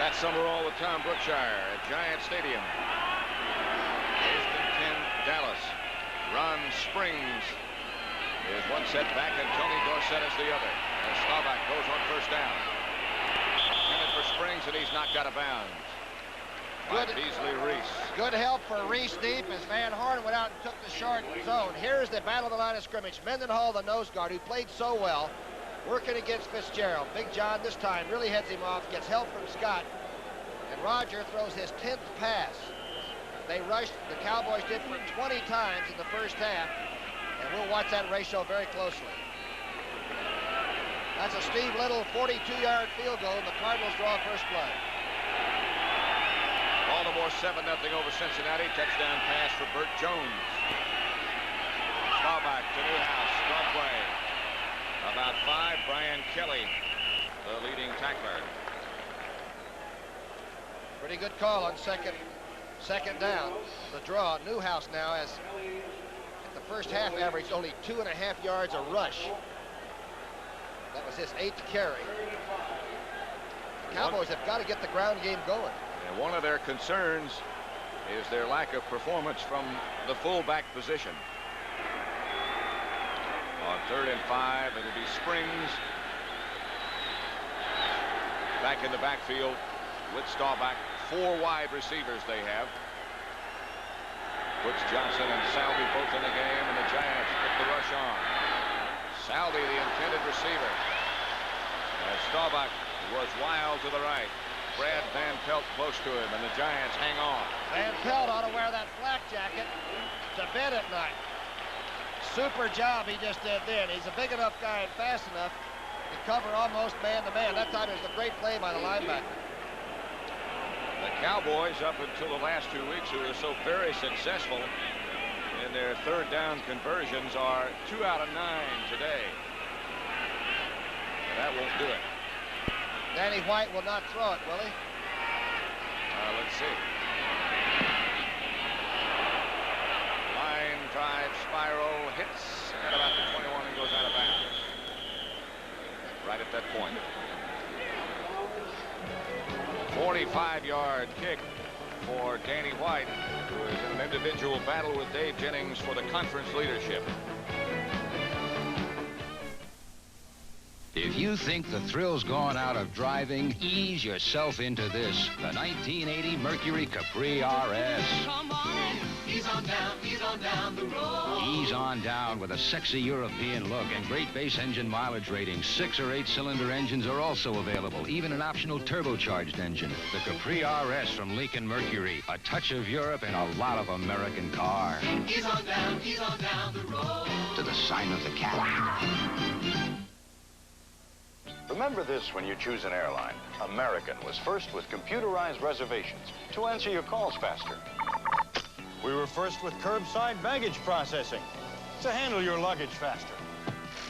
That summer all with Tom Brookshire at Giant Stadium. First and 10, Dallas. Ron Springs is one set back, and Tony Dorsett is the other. And Staubach goes on first down. Intended for Springs, and he's knocked out of bounds. Good Beasley Reese. Good help for Reese deep as Van Horn went out and took the short zone. Here's the battle of the line of scrimmage. Mendenhall, the nose guard, who played so well, working against Fitzgerald. Big John this time really heads him off, gets help from Scott, and Roger throws his 10th pass. They rushed, the Cowboys did, for 20 times in the first half, and we'll watch that ratio very closely. That's a Steve Little 42-yard field goal, and the Cardinals draw first blood. Baltimore 7-0 over Cincinnati. Touchdown pass for Burt Jones. Staubach to Newhouse. Strong play. About 5, Brian Kelly, the leading tackler. Pretty good call on second down. The draw. Newhouse now has, at the first half, averaged only 2.5 yards a rush. That was his 8th carry. The Cowboys have got to get the ground game going. And one of their concerns is their lack of performance from the fullback position. On 3rd and 5, it'll be Springs. Back in the backfield with Staubach. 4 wide receivers they have. Puts Johnson and Salvi both in the game, and the Giants put the rush on. Salvi, the intended receiver. As Staubach was wild to the right. Brad Van Pelt close to him, and the Giants hang on. Van Pelt ought to wear that flak jacket to bed at night. Super job he just did then. He's a big enough guy and fast enough to cover almost man-to-man. That time it was a great play by the linebacker. The Cowboys, up until the last 2 weeks, who were so very successful in their 3rd down conversions, are 2 out of 9 today. That won't do it. Danny White will not throw it, will he? Let's see. Line drive spiral hits at about the 21 and goes out of bounds. Right at that point. 45-yard kick for Danny White, who is in an individual battle with Dave Jennings for the conference leadership. If you think the thrill's gone out of driving, ease yourself into this. The 1980 Mercury Capri RS. Come on in, ease on down the road. Ease on down with a sexy European look and great base engine mileage ratings. 6 or 8 cylinder engines are also available, even an optional turbocharged engine. The Capri RS from Lincoln Mercury. A touch of Europe and a lot of American car. Ease on down the road. To the sign of the cat. Remember this when you choose an airline. American was first with computerized reservations to answer your calls faster. We were first with curbside baggage processing to handle your luggage faster.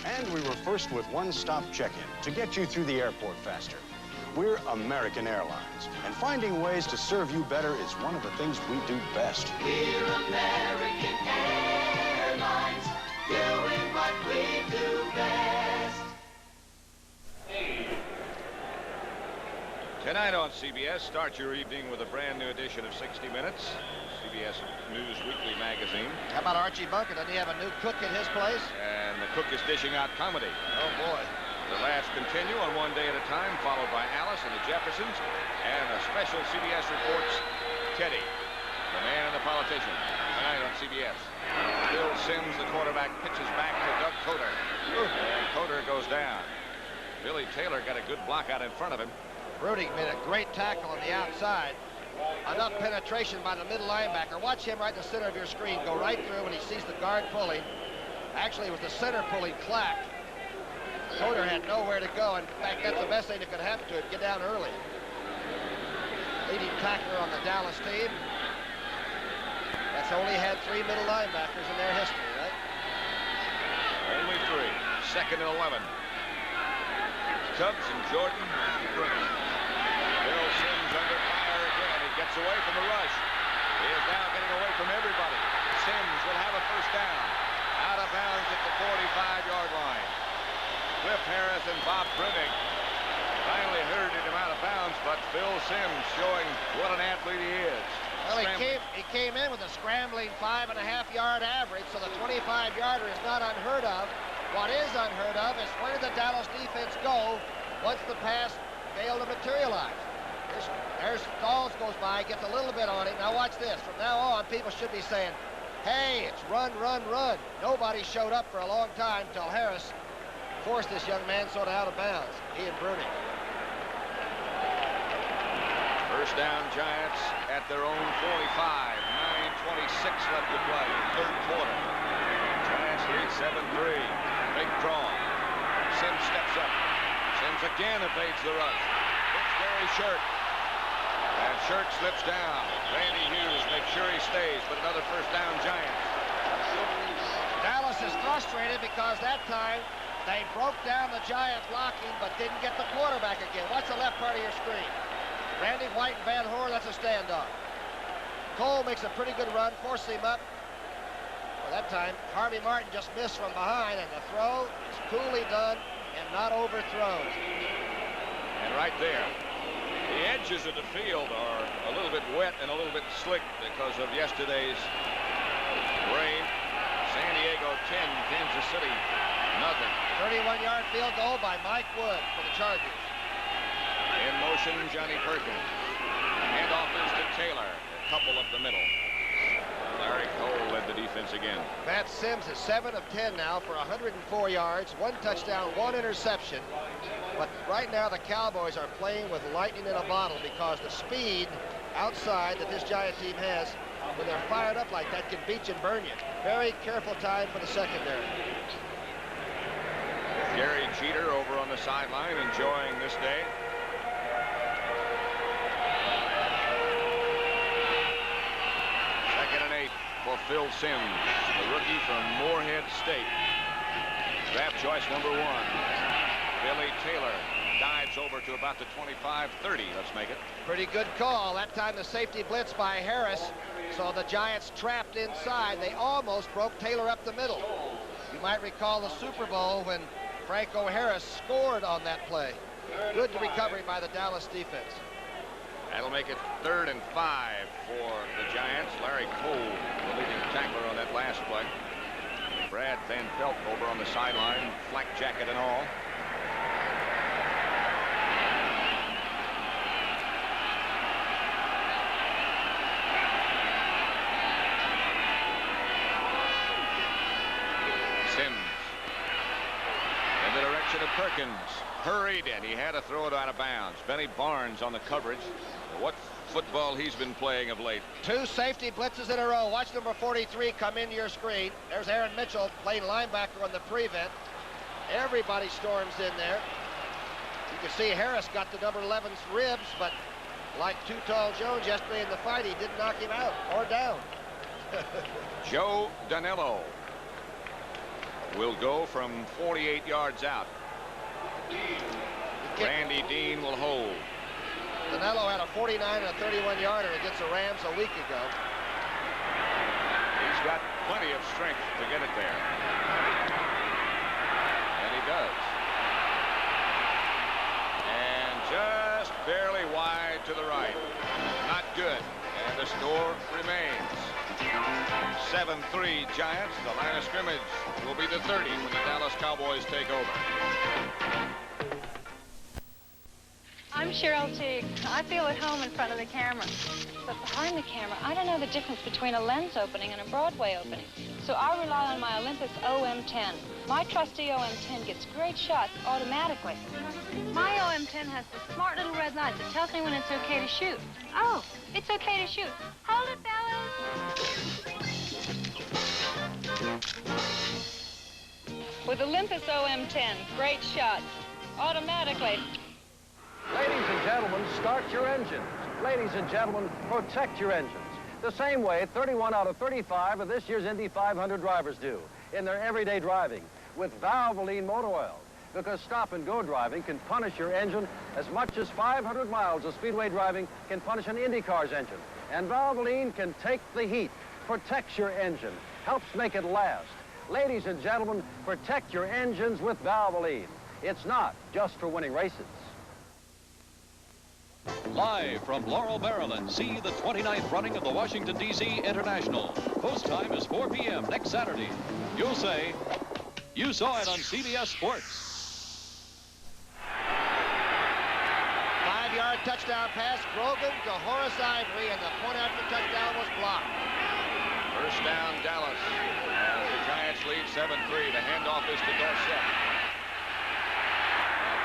And we were first with one-stop check-in to get you through the airport faster. We're American Airlines, and finding ways to serve you better is one of the things we do best. We're American Airlines, doing what we do best. Tonight on CBS, start your evening with a brand new edition of 60 Minutes, CBS News Weekly magazine. How about Archie Bunker? Doesn't he have a new cook in his place? And the cook is dishing out comedy. Oh, boy. The laughs continue on One Day at a Time, followed by Alice and the Jeffersons, and a special CBS reports Teddy, the man and the politician. Tonight on CBS. Bill Sims, the quarterback, pitches back to Doug Coder. And Coder goes down. Billy Taylor got a good block out in front of him. Rudy made a great tackle on the outside. Enough penetration by the middle linebacker. Watch him right in the center of your screen. Go right through when he sees the guard pulling. Actually, it was the center pulling Clack. Coder had nowhere to go. In fact, that's the best thing that could happen to it. Get down early. Leading tackler on the Dallas team. That's only had 3 middle linebackers in their history, right? Only 3. 2nd and 11. Tubbs and Jordan bring it. Bill Sims under fire again. He gets away from the rush. He is now getting away from everybody. Sims will have a first down. Out of bounds at the 45-yard line. Cliff Harris and Bob Brimmick finally herded him out of bounds, but Phil Simms showing what an athlete he is. Well, he came in with a scrambling 5.5-yard average, so the 25-yarder is not unheard of. What is unheard of is where did the Dallas defense go once the pass failed to materialize? There's Stalls goes by, gets a little bit on it. Now watch this. From now on, people should be saying, hey, it's run, run, run. Nobody showed up for a long time until Harris forced this young man sort of out of bounds. He and Bruni. First down, Giants at their own 45. 9:26 left to play. Third quarter. Giants lead 7-3. Big draw. Simms steps up. Simms again evades the rush. It's Gary Shirt. And Shirt slips down. Randy Hughes makes sure he stays, but another first down, Giants. Dallas is frustrated because that time they broke down the Giant blocking but didn't get the quarterback again. Watch the left part of your screen. Randy White and Van Horn, that's a standoff. Cole makes a pretty good run, forces him up. Well, that time, Harvey Martin just missed from behind, and the throw is coolly done and not overthrown. And right there, the edges of the field are a little bit wet and a little bit slick because of yesterday's rain. San Diego 10, Kansas City nothing. 31-yard field goal by Mike Wood for the Chargers. In motion, Johnny Perkins. Handoff is to Taylor. A couple up the middle. Larry Cole led the defense again. Matt Simms is 7 of 10 now for 104 yards, 1 touchdown, 1 interception. But right now the Cowboys are playing with lightning in a bottle because the speed outside that this Giant team has, when they're fired up like that, can beat you and burn you. Very careful time for the secondary. Gary Jeter over on the sideline enjoying this day. Second and 8 for Phil Simms, the rookie from Moorhead State. Draft choice number 1. Billy Taylor dives over to about the 25-30. Let's make it. Pretty good call. That time the safety blitz by Harris. So the Giants trapped inside. They almost broke Taylor up the middle. You might recall the Super Bowl when Franco Harris scored on that play. Good recovery by the Dallas defense. That'll make it 3rd and 5 for the Giants. Larry Cole, the leading tackler on that last play. Brad Van Pelt over on the sideline, flak jacket and all. Simms in the direction of Perkins. Hurried, and he had to throw it out of bounds. Benny Barnes on the coverage. What football he's been playing of late. 2 safety blitzes in a row. Watch number 43 come into your screen. There's Aaron Mitchell playing linebacker on the prevent. Everybody storms in there. You can see Harris got the number 11's ribs, but like Too Tall Jones yesterday in the fight, he didn't knock him out or down. Joe Danelo will go from 48 yards out. Randy Dean will hold. Danelo had a 49 and a 31-yarder against the Rams a week ago. He's got plenty of strength to get it there. And he does. And just barely wide to the right. Not good. And the score remains 7-3 Giants. The line of scrimmage will be the 30 when the Dallas Cowboys take over. I'm Cheryl Teague. I feel at home in front of the camera. But behind the camera, I don't know the difference between a lens opening and a Broadway opening. So I rely on my Olympus OM10. My trusty OM10 gets great shots automatically. My OM10 has the smart little red light that tells me when it's okay to shoot. Oh, it's okay to shoot. Hold it, fellas. With Olympus OM10, great shots automatically. Ladies and gentlemen, start your engines. Ladies and gentlemen, protect your engines. The same way 31 out of 35 of this year's Indy 500 drivers do in their everyday driving with Valvoline motor oil. Because stop-and-go driving can punish your engine as much as 500 miles of speedway driving can punish an IndyCar's engine. And Valvoline can take the heat, protects your engine, helps make it last. Ladies and gentlemen, protect your engines with Valvoline. It's not just for winning races. Live from Laurel, Maryland, see the 29th running of the Washington, D.C. International. Post time is 4 p.m. next Saturday. You'll say, you saw it on CBS Sports. 5-yard touchdown pass, Grogan to Horace Ivory, and the point after touchdown was blocked. First down, Dallas. As the Giants lead 7-3. The handoff is to Dorsett.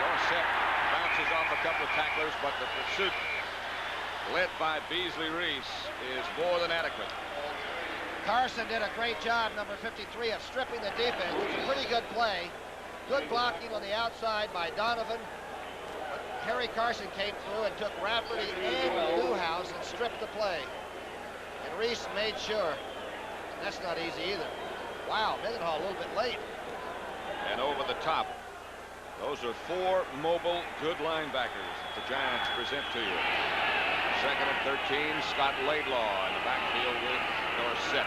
Dorsett bounces off a couple of tacklers, but the pursuit led by Beasley Reese is more than adequate. Carson did a great job, number 53, of stripping the defense. It's a pretty good play. Good blocking on the outside by Donovan. But Harry Carson came through and took Rafferty and Newhouse and stripped the play. And Reese made sure. That's not easy either. Wow, Mendenhall a little bit late. And over the top. Those are 4 mobile, good linebackers that the Giants present to you. Second and 13, Scott Laidlaw in the backfield with Dorsett.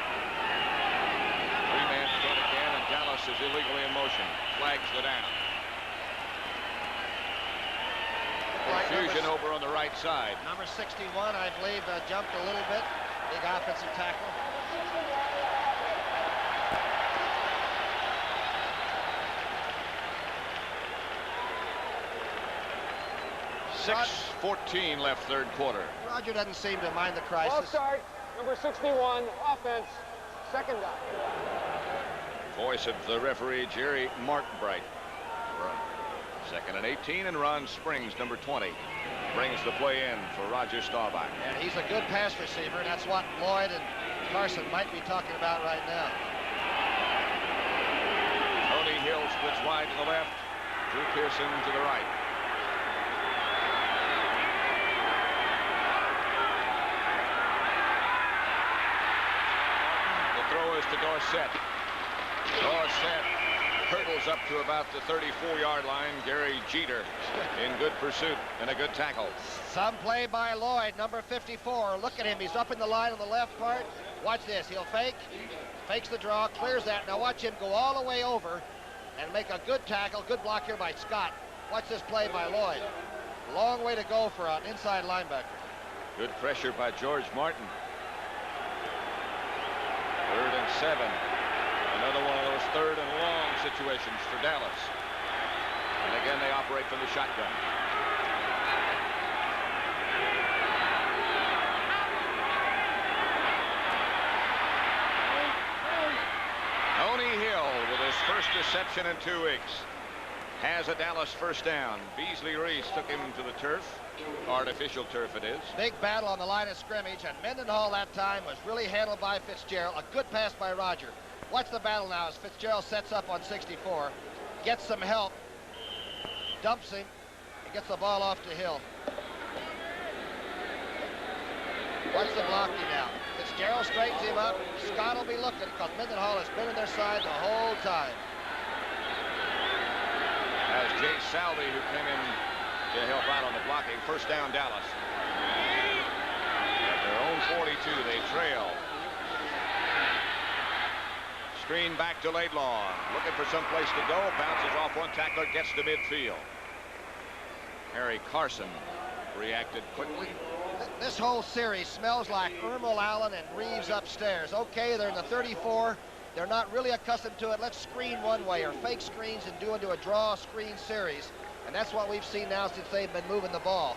3-man front again, and Dallas is illegally in motion. Flags the down. Confusion over on the right side. Number 61, I believe, jumped a little bit. Big offensive tackle. 6:14 left third quarter. Roger doesn't seem to mind the crisis. Ball start, number 61, offense, second down. Voice of the referee, Jerry Markbright. Second and 18, and Ron Springs, number 20, brings the play in for Roger Staubach. And he's a good pass receiver, and that's what Lloyd and Carson might be talking about right now. Tony Hill splits wide to the left, Drew Pearson to the right. Throw is to Dorsett. Dorsett hurdles up to about the 34-yard line. Gary Jeter in good pursuit and a good tackle. Some play by Lloyd, number 54. Look at him. He's up in the line on the left part. Watch this. He'll fake. Fakes the draw. Clears that. Now watch him go all the way over and make a good tackle. Good block here by Scott. Watch this play by Lloyd. Long way to go for an inside linebacker. Good pressure by George Martin. 3rd and 7. Another one of those 3rd and long situations for Dallas. And again, they operate from the shotgun. Tony Hill with his first reception in 2 weeks has a Dallas first down. Beasley Reese took him to the turf. Artificial turf it is. Big battle on the line of scrimmage, and Mendenhall that time was really handled by Fitzgerald. A good pass by Roger. Watch the battle now as Fitzgerald sets up on 64, gets some help, dumps him, and gets the ball off to Hill. Watch the blocking now. Fitzgerald straightens him up. Scott will be looking because Mendenhall has been on their side the whole time. As Jay Salvey, who came in to help out on the blocking. First down, Dallas. At their own 42, they trail. Screen back to Laidlaw. Looking for some place to go. Bounces off one tackler, gets to midfield. Harry Carson reacted quickly. This whole series smells like Ermal Allen and Reeves upstairs. Okay, they're in the 34. They're not really accustomed to it. Let's screen one way or fake screens and do into a draw screen series. And that's what we've seen now since they've been moving the ball.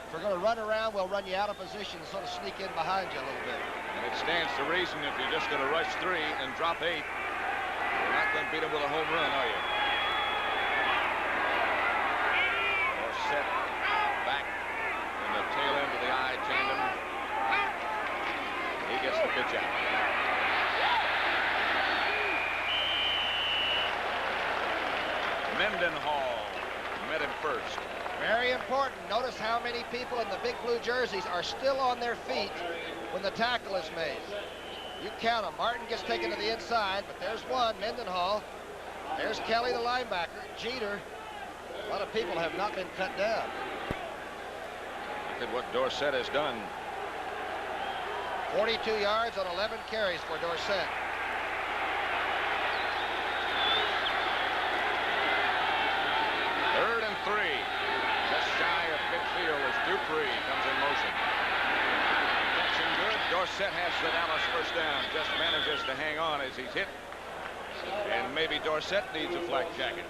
If we're going to run around, we'll run you out of position and sort of sneak in behind you a little bit. And it stands to reason if you're just going to rush 3 and drop 8, you're not going to beat them with a home run, are you? Or set back in the tail end of the I tandem. He gets the pitch out. Mendenhall met him first. Very important. Notice how many people in the big blue jerseys are still on their feet when the tackle is made. You count them. Martin gets taken to the inside, but there's one, Mendenhall. There's Kelly, the linebacker. Jeter. A lot of people have not been cut down. Look at what Dorsett has done. 42 yards on 11 carries for Dorsett. Third and 3. Just shy of midfield as Dupree comes Dorsett has the Dallas first down. Just manages to hang on as he's hit. And maybe Dorsett needs a flak jacket.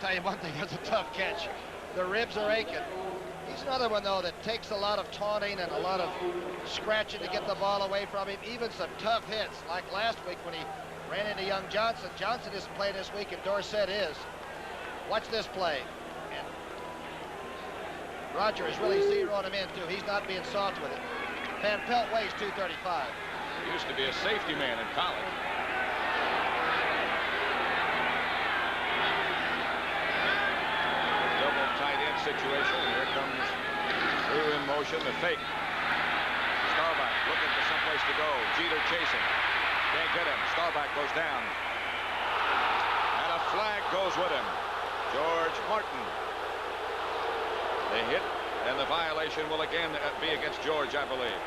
Tell you one thing, that's a tough catch. The ribs are aching. He's another one, though, that takes a lot of taunting and a lot of scratching to get the ball away from him. Even some tough hits, like last week when he ran into young Johnson. Johnson isn't playing this week, and Dorsett is. Watch this play. And Roger is really zeroing him in, too. He's not being soft with it. Van Pelt weighs 235. He used to be a safety man in college. Double tight end situation. Here comes Drew in motion, the fake. Staubach looking for someplace to go. Jeter chasing. Can't get him. Staubach goes down. And a flag goes with him. George Martin. The hit and the violation will again be against George, I believe.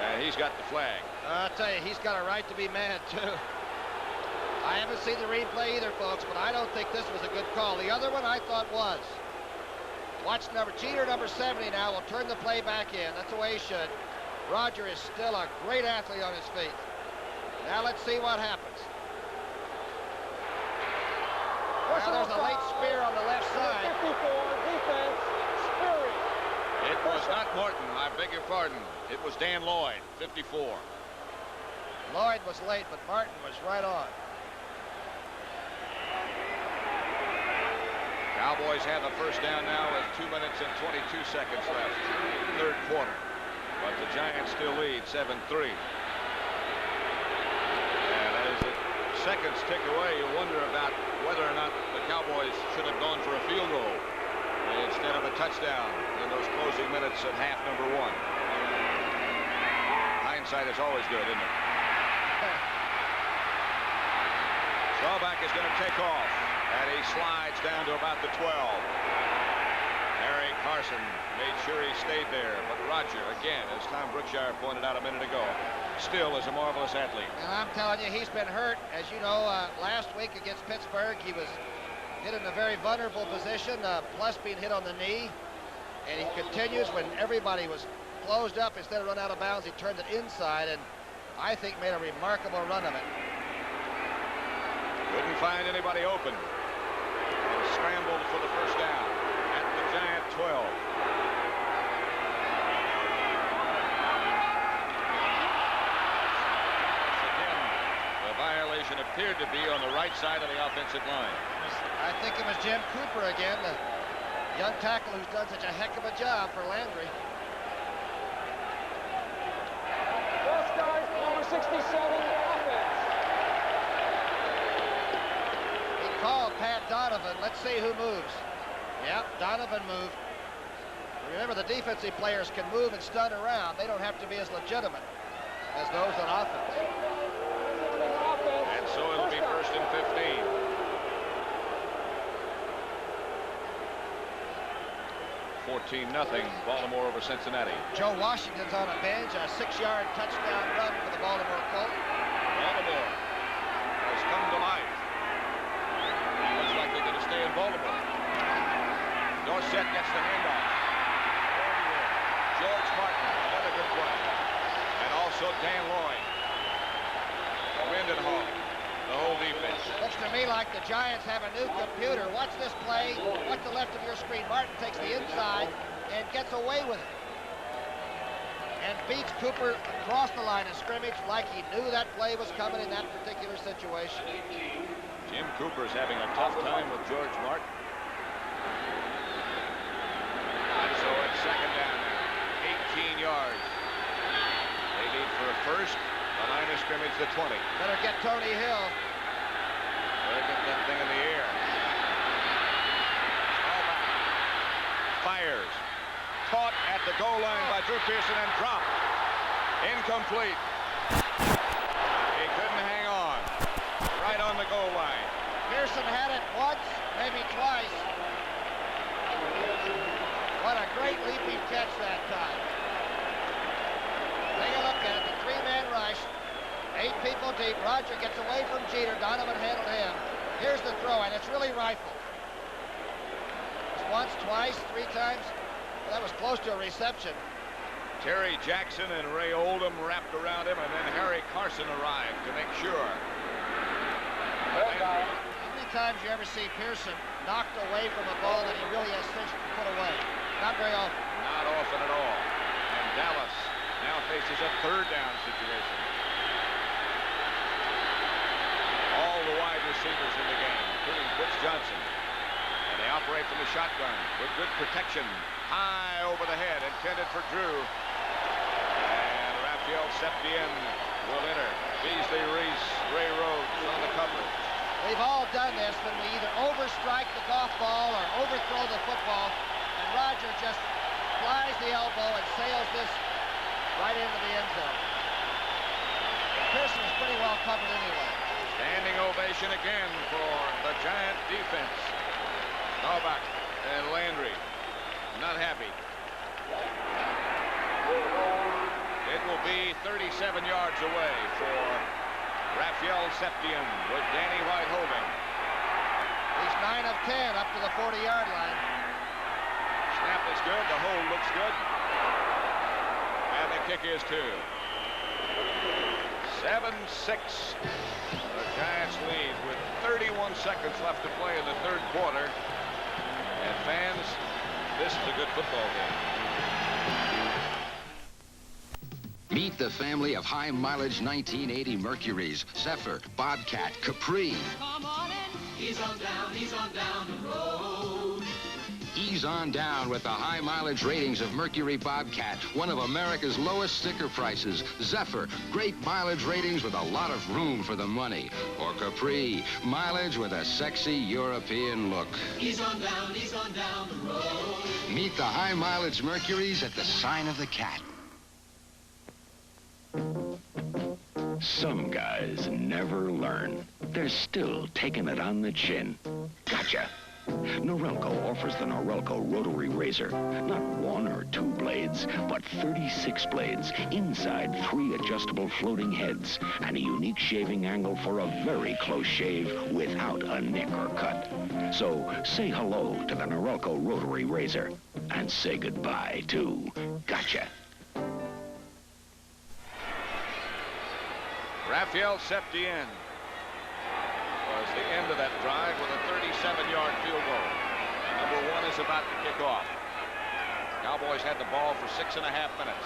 And he's got the flag. I'll tell you, he's got a right to be mad, too. I haven't seen the replay either, folks, but I don't think this was a good call. The other one I thought was. Watch Jeter, number 70 now, will turn the play back in. That's the way he should. Roger is still a great athlete on his feet. Now let's see what happens. Well, there's a late spear on the left side. 54, defense, spearing. It was not Morton, I beg your pardon. It was Dan Lloyd, 54. Lloyd was late, but Martin was right on. Cowboys have a first down now with 2 minutes and 22 seconds left. Third quarter. But the Giants still lead 7-3. And as the seconds tick away, you wonder about whether or not the Cowboys should have gone for a field goal instead of a touchdown in those closing minutes at half number 1. Hindsight is always good, isn't it? Staubach is going to take off, and he slides down to about the 12. Harry Carson made sure he stayed there, but Roger, again, as Tom Brookshire pointed out a minute ago, still is a marvelous athlete. And I'm telling you, he's been hurt. As you know, last week against Pittsburgh, he was hit in a very vulnerable position, plus being hit on the knee. And he continues when everybody was closed up. Instead of run out of bounds, he turned it inside, and I think made a remarkable run of it. Couldn't find anybody open. And scrambled for the first down at the Giant 12. Again, the violation appeared to be on the right side of the offensive line. I think it was Jim Cooper again, the young tackle who's done such a heck of a job for Landry. First guys, number 67, offense. He called Pat Donovan. Let's see who moves. Yep, Donovan moved. Remember, the defensive players can move and stun around. They don't have to be as legitimate as those on offense. And so it'll be first and 15. 14-0, Baltimore over Cincinnati. Joe Washington's on a bench, a 6-yard touchdown run for the Baltimore Colts. Baltimore has come to life. Looks like they're going to stay in Baltimore. Dorsett gets the handoff. George Martin, another good play. And also Dan Lloyd. Mendenhall, the whole defense. Looks to me like the Giants have a new computer. Watch this play. Watch the left of your screen. Martin takes the inside and gets away with it. And beats Cooper across the line of scrimmage like he knew that play was coming in that particular situation. Jim Cooper's having a tough time with George Martin. And so it's second down now. 18 yards. They need for a first. The line of scrimmage, the 20. Better get Tony Hill. Better get that thing in the air. Staubach fires. Caught at the goal line by Drew Pearson and dropped. Incomplete. He couldn't hang on. Right on the goal line. Pearson had it once, maybe twice. What a great leaping catch that time. Take a look at it. The three-man rush. 8 people deep. Roger gets away from Jeter. Donovan handled him. Here's the throw, and it's really rifled. It's once, twice, 3 times. Well, that was close to a reception. Terry Jackson and Ray Oldham wrapped around him, and then Harry Carson arrived to make sure. How many times you ever see Pearson knocked away from a ball that he really has cinched to put away? Not very often. Not often at all. And Dallas now faces a third down situation. All the wide receivers in the game, including Fitz Johnson. And they operate from the shotgun with good protection. High over the head, intended for Drew. And Rafael Septien will enter. Beasley Reese, Ray Rhodes on the coverage. We've all done this when we either overstrike the golf ball or overthrow the football, and Roger just flies the elbow and sails this right into the end zone. Pearson is pretty well covered anyway. Standing ovation again for the Giant defense. Staubach and Landry not happy. It will be 37 yards away for Rafael Septien with Danny White holding. He's 9 of 10 up to the 40-yard line. Snap is good. The hold looks good. And the kick is too. 7-6. The Giants lead with 31 seconds left to play in the third quarter. And fans, this is a good football game. Meet the family of high-mileage 1980 Mercuries, Zephyr, Bobcat, Capri. Come on in. Ease on down the road. Ease on down with the high-mileage ratings of Mercury Bobcat, one of America's lowest sticker prices. Zephyr, great mileage ratings with a lot of room for the money. Or Capri, mileage with a sexy European look. Ease on down the road. Meet the high-mileage Mercuries at the Sign of the Cat. Some guys never learn. They're still taking it on the chin. Gotcha. Norelco offers the Norelco rotary razor. Not 1 or 2 blades, but 36 blades inside 3 adjustable floating heads and a unique shaving angle for a very close shave without a nick or cut. So say hello to the Norelco rotary razor and say goodbye to Gotcha. Rafael Septien was the end of that drive with a 37-yard field goal. Number 1 is about to kick off. Cowboys had the ball for 6.5 minutes.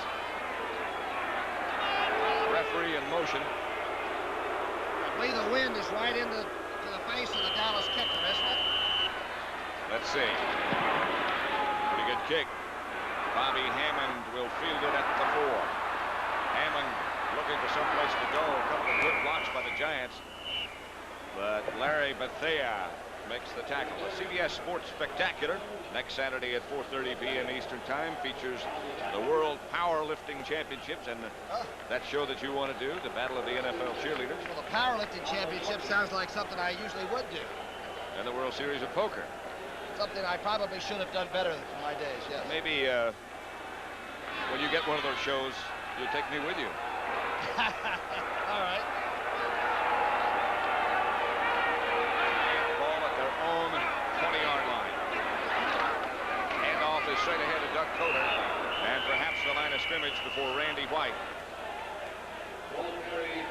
Referee in motion. I believe the wind is right into the face of the Dallas kicker, isn't it? Let's see. Pretty good kick. Bobby Hammond will field it at the 4. Hammond looking for someplace to go. A couple of good blocks by the Giants. But Larry Bethea makes the tackle. The CBS Sports Spectacular next Saturday at 4:30 p.m. Eastern Time features the World Powerlifting Championships and that show that you want to do, the Battle of the NFL Cheerleaders. Well, the Powerlifting Championship sounds like something I usually would do. And the World Series of Poker. Something I probably should have done better in my days, yes. Maybe when you get one of those shows, you'll take me with you. All right. Ball at their own 20-yard line. Handoff is straight ahead to Doug Coder. And perhaps the line of scrimmage before Randy White.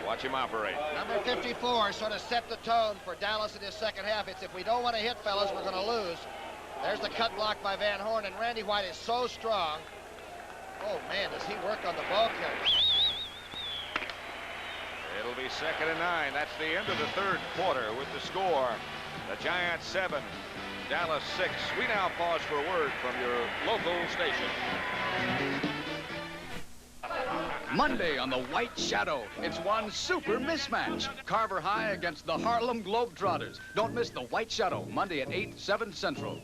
Watch him operate. Number 54 sort of set the tone for Dallas in his second half. It's if we don't want to hit, fellas, we're going to lose. There's the cut block by Van Horn, and Randy White is so strong. Oh, man, does he work on the ball carrier. It'll be 2nd and 9. That's the end of the third quarter with the score. The Giants 7, Dallas 6. We now pause for a word from your local station. Monday on the White Shadow. It's one super mismatch. Carver High against the Harlem Globetrotters. Don't miss the White Shadow, Monday at 8, 7 Central.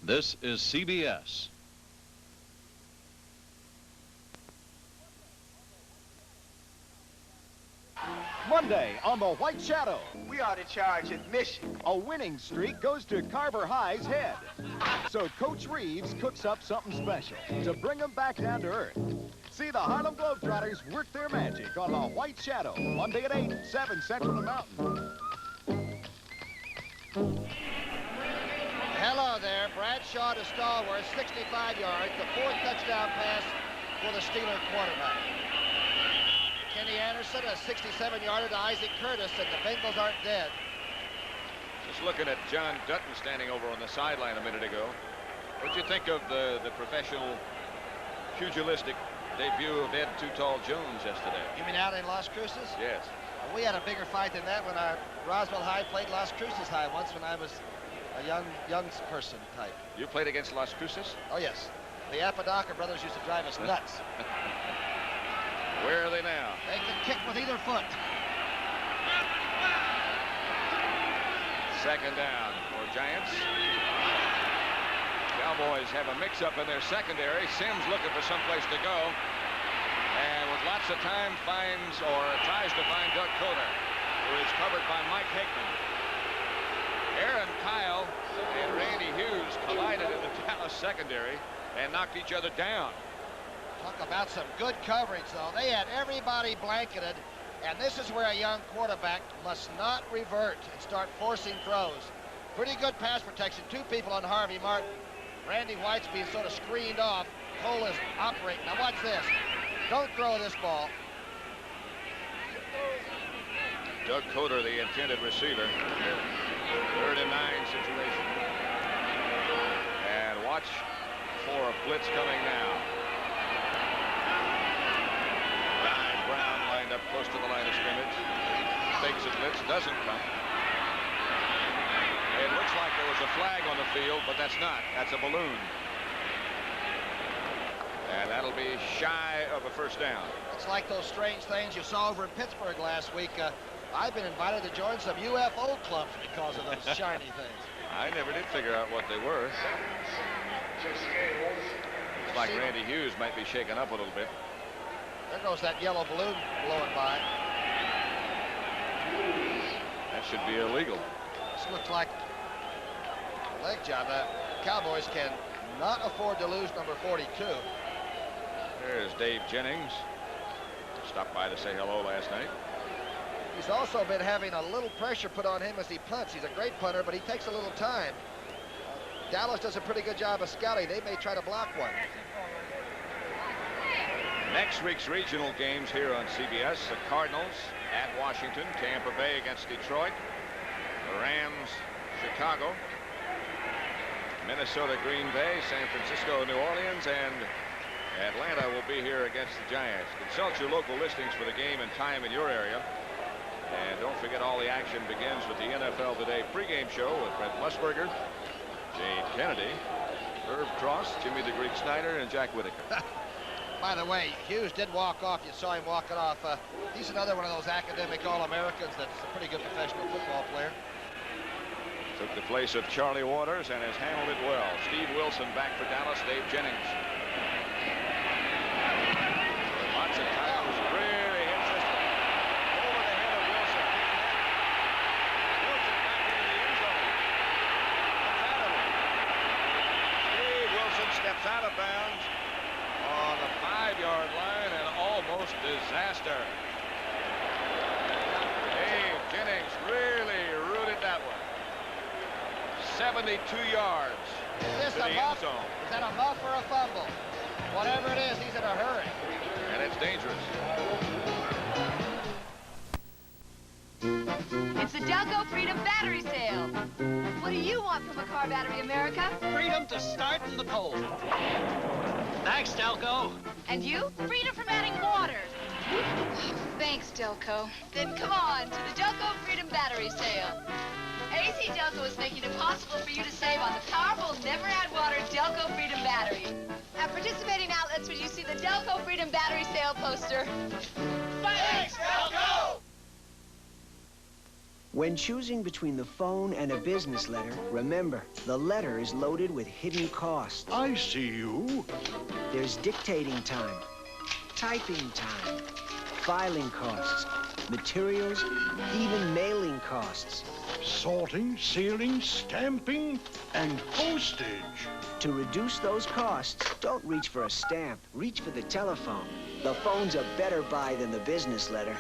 This is CBS. Monday on the White Shadow. We are to charge admission. A winning streak goes to Carver High's head. So Coach Reeves cooks up something special to bring them back down to earth. See the Harlem Globetrotters work their magic on the White Shadow, Monday at 8, 7 Central and Mountain. Hello there. Bradshaw to Stallworth, 65 yards, the 4th touchdown pass with a Steeler quarterback. Kenny Anderson, a 67-yarder to Isaac Curtis, and the Bengals aren't dead. Just looking at John Dutton standing over on the sideline a minute ago. What'd you think of the professional pugilistic debut of Ed Too Tall Jones yesterday? You mean out in Las Cruces? Yes. Well, we had a bigger fight than that when Roswell High played Las Cruces High once when I was a young person type. You played against Las Cruces? Oh, yes. The Apodaca brothers used to drive us nuts. Where are they now? They can kick with either foot. Second down for Giants. Cowboys have a mix-up in their secondary. Sims looking for someplace to go. And with lots of time finds or tries to find Doug Coder, who is covered by Mike Hickman. Aaron Kyle and Randy Hughes collided in the Dallas secondary and knocked each other down. Talk about some good coverage, though. They had everybody blanketed, and this is where a young quarterback must not revert and start forcing throws. Pretty good pass protection. Two people on Harvey Martin. Randy White's being sort of screened off. Cole is operating. Now watch this. Don't throw this ball. Doug Coder, the intended receiver. 3rd and 9 situation. And watch for a blitz coming now. Ryan Brown lined up close to the line of scrimmage. Fakes a blitz, doesn't come. It looks like there was a flag on the field, but that's not. That's a balloon. And that'll be shy of a first down. It's like those strange things you saw over in Pittsburgh last week. I've been invited to join some UFO clubs because of those shiny things. I never did figure out what they were. Looks like Randy Hughes might be shaken up a little bit. There goes that yellow balloon blowing by. That should be illegal. This looks like a leg job. Cowboys can not afford to lose number 42. There's Dave Jennings. Stopped by to say hello last night. He's also been having a little pressure put on him as he punts. He's a great punter, but he takes a little time. Dallas does a pretty good job of scouting. They may try to block one. Next week's regional games here on CBS, the Cardinals at Washington, Tampa Bay against Detroit, the Rams, Chicago, Minnesota, Green Bay, San Francisco, New Orleans, and Atlanta will be here against the Giants. Consult your local listings for the game and time in your area. And don't forget, all the action begins with the NFL Today pregame show with Brent Musburger, Jane Kennedy, Herb Cross, Jimmy the Greek Snyder, and Jack Whitaker. By the way, Hughes did walk off. You saw him walking off. He's another one of those academic All-Americans that's a pretty good professional football player. Took the place of Charlie Waters and has handled it well. Steve Wilson back for Dallas, Dave Jennings. Lots of times, really hits this over the head of Wilson. Wilson back into the end zone. Steve Wilson steps out of bounds on the 5-yard line, and almost disaster. Dave Jennings really rooted that one. 72 yards Is this to the a end muff? zone. Is that a muff or a fumble? Whatever it is, he's in a hurry. And it's dangerous. It's the Delco Freedom Battery Sale. What do you want from a car battery, America? Freedom to start in the cold. Thanks, Delco. And you? Freedom from adding water. Thanks, Delco. Then come on to the Delco Freedom Battery Sale. AC Delco is making it possible for you to save on the powerful, never-add-water Delco Freedom Battery. At participating outlets when you see the Delco Freedom Battery Sale poster. Thanks, Delco! When choosing between the phone and a business letter, remember, the letter is loaded with hidden costs. I see you. There's dictating time, typing time, filing costs, materials, even mailing costs. Sorting, sealing, stamping, and postage. To reduce those costs, don't reach for a stamp. Reach for the telephone. The phone's a better buy than the business letter.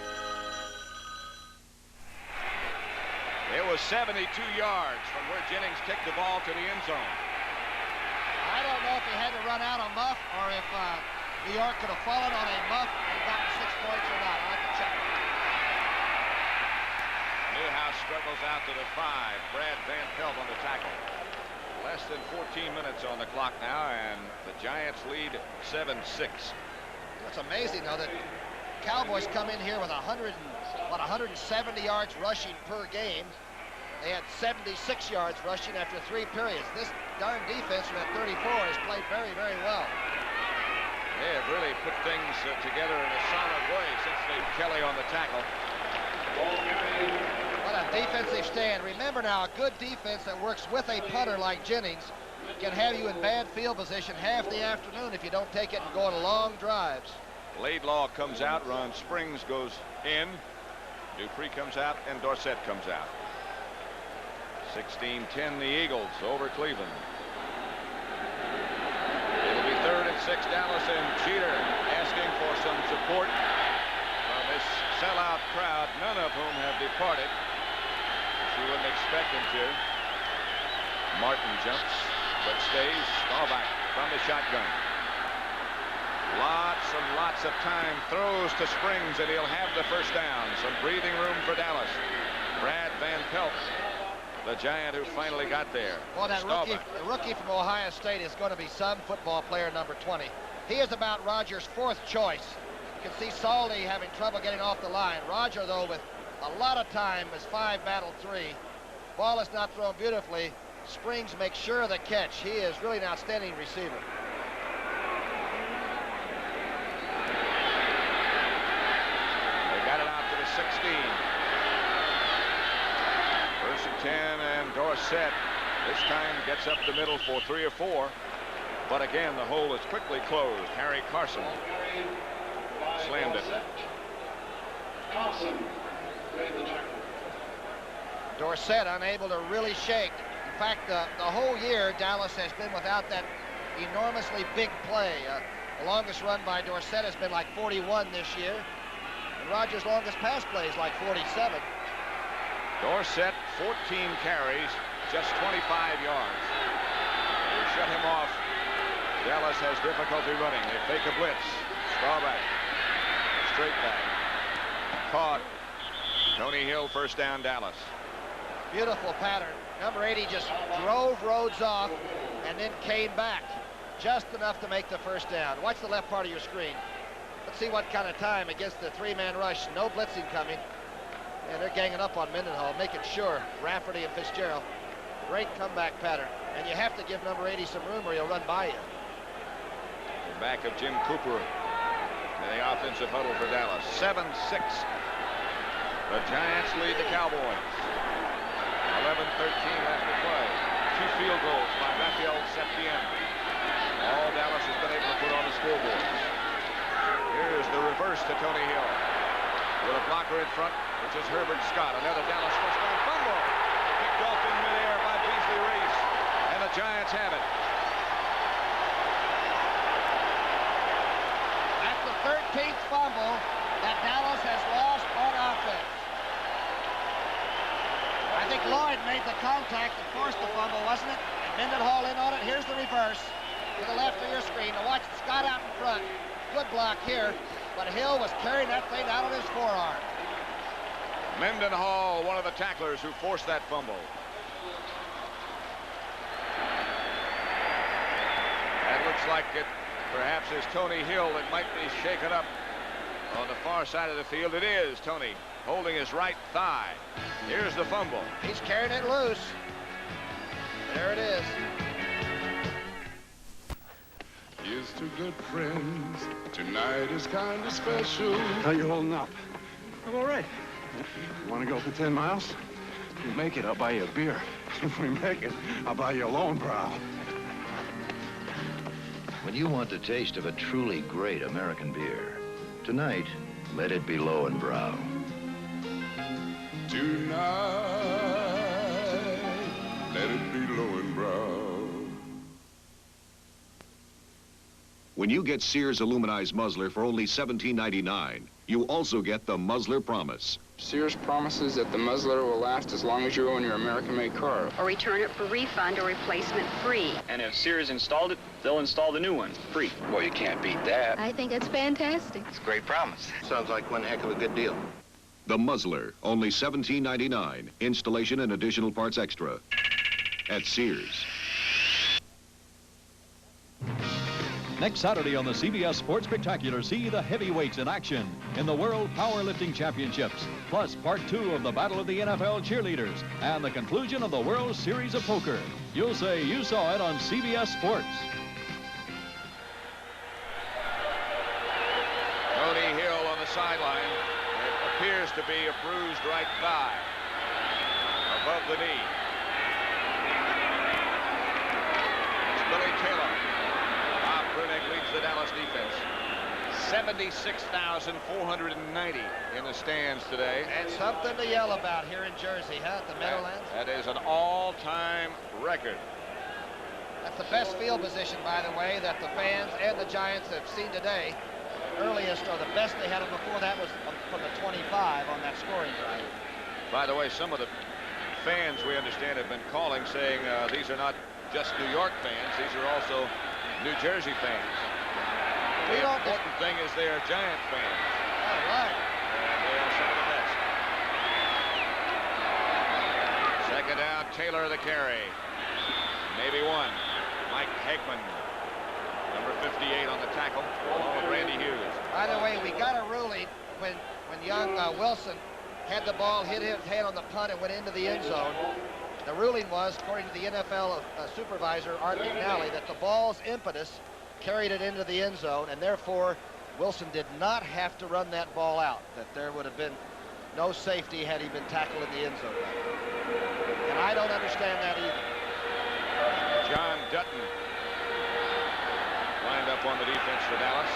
It was 72 yards from where Jennings kicked the ball to the end zone. I don't know if he had to run out a muff or if New York could have fallen on a muff and gotten 6 points or not. I like to check. Newhouse struggles out to the 5. Brad Van Pelt on the tackle. Less than 14 minutes on the clock now, and the Giants lead 7-6. It's amazing, though, that Cowboys come in here with 170 yards rushing per game. They had 76 yards rushing after 3 periods. This darn defense from that 34 has played very, very well. They have really put things together in a solid way since they've Kelly on the tackle. What a defensive stand. Remember now, a good defense that works with a punter like Jennings can have you in bad field position half the afternoon if you don't take it and go on long drives. Laidlaw comes out, Ron Springs goes in, Dupree comes out, and Dorsett comes out. 16-10 the Eagles over Cleveland. It'll be 3rd and 6. Dallas, and Jeter asking for some support from this sellout crowd, none of whom have departed. You wouldn't expect him to. Martin jumps, but stays. Staubach from the shotgun. Lots and lots of time. Throws to Springs, and he'll have the first down. Some breathing room for Dallas. Brad Van Pelt, the Giant who finally got there. Well, that rookie from Ohio State is going to be some football player, number 20. He is about Roger's 4th choice. You can see Saldi having trouble getting off the line. Roger, though, with a lot of time, is 5 battled 3. Ball is not thrown beautifully. Springs makes sure of the catch. He is really an outstanding receiver. They got it out to the 16. 1st and 10, and Dorsett this time gets up the middle for 3 or 4. But again, the hole is quickly closed. Harry Carson slammed it. Dorsett unable to really shake. In fact, the whole year, Dallas has been without that enormously big play. The longest run by Dorsett has been like 41 this year. And Rogers' longest pass play is like 47. Dorsett, 14 carries, just 25 yards. They shut him off. Dallas has difficulty running. They fake a blitz. Staubach, straight back. Caught. Tony Hill, first down, Dallas. Beautiful pattern. Number 80 just drove Rhodes off and then came back just enough to make the first down. Watch the left part of your screen. Let's see what kind of time against the 3-man rush. No blitzing coming. And they're ganging up on Mendenhall, making sure. Rafferty and Fitzgerald. Great comeback pattern. And you have to give number 80 some room or he'll run by you. The back of Jim Cooper in the offensive huddle for Dallas. 7-6. The Giants lead the Cowboys. 11-13 left to play. 2 field goals by Rafael Septien. All Dallas has been able to put on the scoreboard. Here's the reverse to Tony Hill. With a blocker in front, which is Herbert Scott. Another Dallas first down fumble. Picked off in midair by Beasley Reese. And the Giants have it. That's the 13th fumble that Dallas has lost on offense. I think Lloyd made the contact that forced the fumble, wasn't it? And Mendenhall in on it. Here's the reverse. To the left of your screen. Now watch Scott out in front. Good block here. But Hill was carrying that thing out on his forearm. Mendenhall, one of the tacklers who forced that fumble. That looks like it perhaps is Tony Hill that might be shaken up on the far side of the field. It is Tony holding his right thigh. Here's the fumble. He's carrying it loose. There it is. Here's to good friends. Tonight is kind of special. How you holding up? I'm all right. You want to go for 10 miles? If we make it, I'll buy you a beer. If we make it, I'll buy you a lone brow. When you want the taste of a truly great American beer, tonight, let it be Lowenbrow. Tonight, let it be Lowenbrow. When you get Sears aluminized muzzler for only $17.99, you also get the Muzzler Promise. Sears promises that the muzzler will last as long as you own your American-made car. Or return it for refund or replacement free. And if Sears installed it, they'll install the new one free. Well, you can't beat that. I think it's fantastic. It's a great promise. Sounds like one heck of a good deal. The Muzzler, only $17.99. Installation and additional parts extra at Sears. Next Saturday on the CBS Sports Spectacular, see the heavyweights in action in the World Powerlifting Championships, plus Part 2 of the Battle of the NFL Cheerleaders and the conclusion of the World Series of Poker. You'll say you saw it on CBS Sports. Tony Hill on the sideline. It appears to be a bruised right thigh above the knee. It's Billy Taylor. Bruneck leads the Dallas defense. 76,490 in the stands today. And something to yell about here in Jersey, huh, at the Meadowlands? That is an all-time record. That's the best field position, by the way, that the fans and the Giants have seen today. The earliest or the best they had before that was from the 25 on that scoring drive. By the way, some of the fans, we understand, have been calling, saying these are not just New York fans, these are also New Jersey fans. The important thing is they are Giant fans. All right. And they are some of the best. Second down, Taylor the carry. Maybe one. Mike Hegman, number 58 on the tackle, along with Randy Hughes. By the way, we got a ruling when young Wilson had the ball, hit his hand on the punt, and went into the end zone. The ruling was, according to the NFL supervisor, Art McNally, that the ball's impetus carried it into the end zone, and therefore Wilson did not have to run that ball out, that there would have been no safety had he been tackled in the end zone. And I don't understand that either. John Dutton lined up on the defense for Dallas.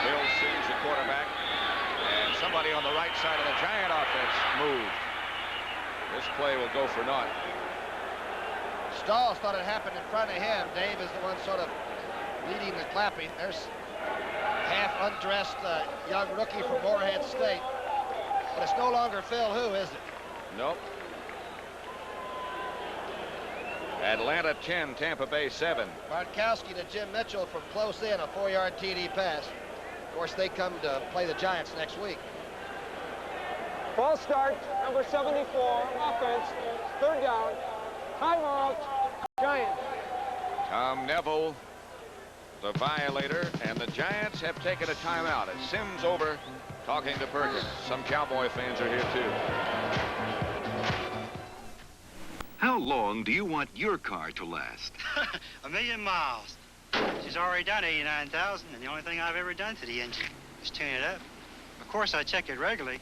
Bill sees the quarterback, and somebody on the right side of the Giant offense moved. This play will go for naught. Stalls thought it happened in front of him. Dave is the one sort of leading the clapping. There's half undressed young rookie from Morehead State. But it's no longer Phil Who, is it? Nope. Atlanta 10, Tampa Bay 7. Bartkowski to Jim Mitchell from close in, a 4-yard TD pass. Of course, they come to play the Giants next week. False start, number 74, offense, third down, timeout, Giants. Tom Neville, the violator, and the Giants have taken a timeout. It's Sims over talking to Perkins. Some Cowboy fans are here too. How long do you want your car to last? 1,000,000 miles. She's already done 89,000, and the only thing I've ever done to the engine is tune it up. Of course, I check it regularly.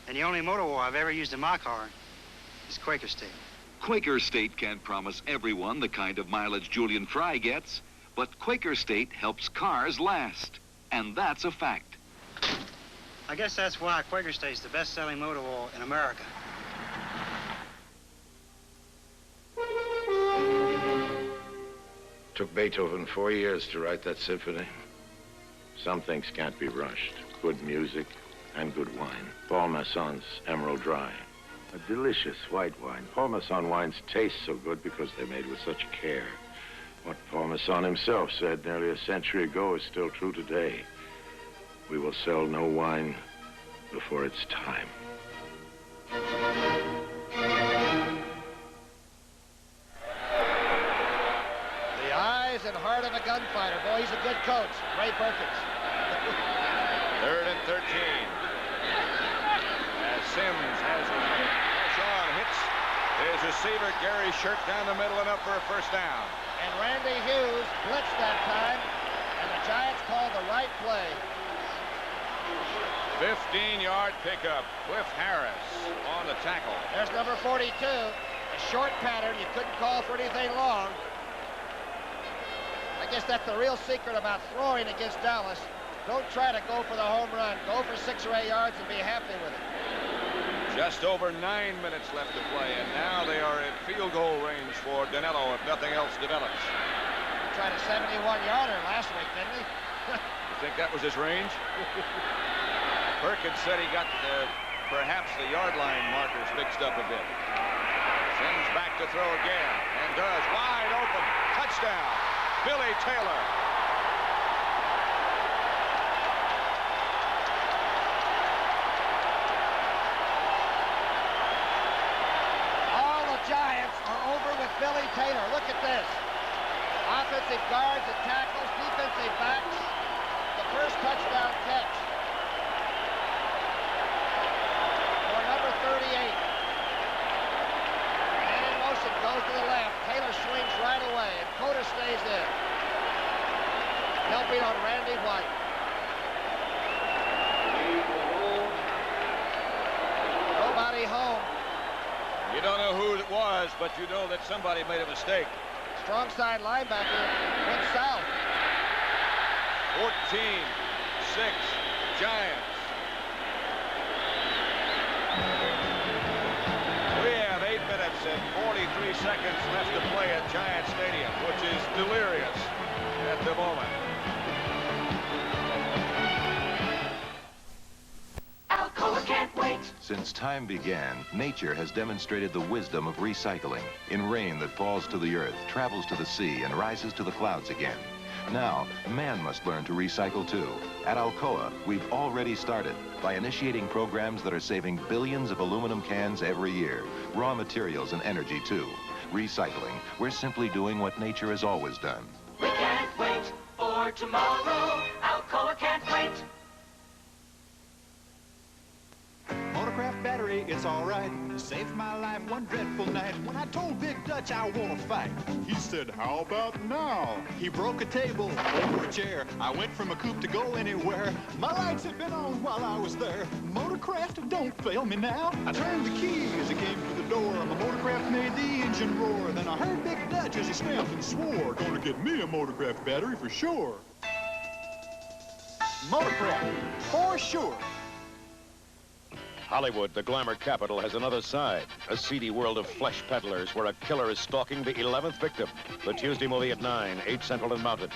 And the only motor oil I've ever used in my car is Quaker State. Quaker State can't promise everyone the kind of mileage Julian Fry gets, but Quaker State helps cars last, and that's a fact. I guess that's why Quaker State's the best-selling motor oil in America. Took Beethoven 4 years to write that symphony. Some things can't be rushed. Good music and good wine. Paul Masson's Emerald Rye. A delicious white wine. Paul Masson wines taste so good because they're made with such care. What Paul Masson himself said nearly a century ago is still true today. We will sell no wine before it's time. The eyes and heart of a gunfighter. Boy, he's a good coach. Ray Perkins. 3rd and 13. As Sims has a rush on, hits his receiver, Gary Shirk, down the middle and up for a first down. And Randy Hughes blitzed that time, and the Giants called the right play. 15-yard pickup. Cliff Harris on the tackle. There's number 42. A short pattern. You couldn't call for anything long. I guess that's the real secret about throwing against Dallas. Don't try to go for the home run. Go for 6 or 8 yards and be happy with it. Just over 9 minutes left to play, and now they are in field goal range for Danelo if nothing else develops. He tried a 71-yarder last week, didn't he? You think that was his range? Perkins said he got perhaps the yard line markers mixed up a bit. Sims back to throw again, and does. Wide open. Touchdown. touchdown. Billy Taylor. All the Giants are over with Billy Taylor. Look at this. Offensive guards and tackles, defensive backs. The first touchdown catch for number 38. And in motion, goes to the left. Taylor swings right away, and Coda stays in. Helping on Randy White. Nobody home. You don't know who it was, but you know that somebody made a mistake. Strong side linebacker went south. 14-6 Giants. We have 8 minutes and 43 seconds left to play at Giant Stadium, which is delirious at the moment. Alcoa can't wait. Since time began, nature has demonstrated the wisdom of recycling. In rain that falls to the earth, travels to the sea, and rises to the clouds again. Now, man must learn to recycle too. At Alcoa, we've already started by initiating programs that are saving billions of aluminum cans every year. Raw materials and energy too. Recycling, we're simply doing what nature has always done. We can't wait for tomorrow. Alcoa can't wait. Motorcraft battery, it's all right. Saved my life one dreadful night when I told Big Dutch I want to fight. He said, how about now? He broke a table over a chair. I went from a coupe to go anywhere. My lights had been on while I was there. Motorcraft, don't fail me now. I turned the key as he came through the door. My Motorcraft made the engine roar. Then I heard Big Dutch as he stamped and swore. Gonna get me a Motorcraft battery for sure. Motorcraft, for sure. Hollywood, the glamour capital, has another side. A seedy world of flesh peddlers where a killer is stalking the 11th victim. The Tuesday movie at 9, 8 Central and Mountain.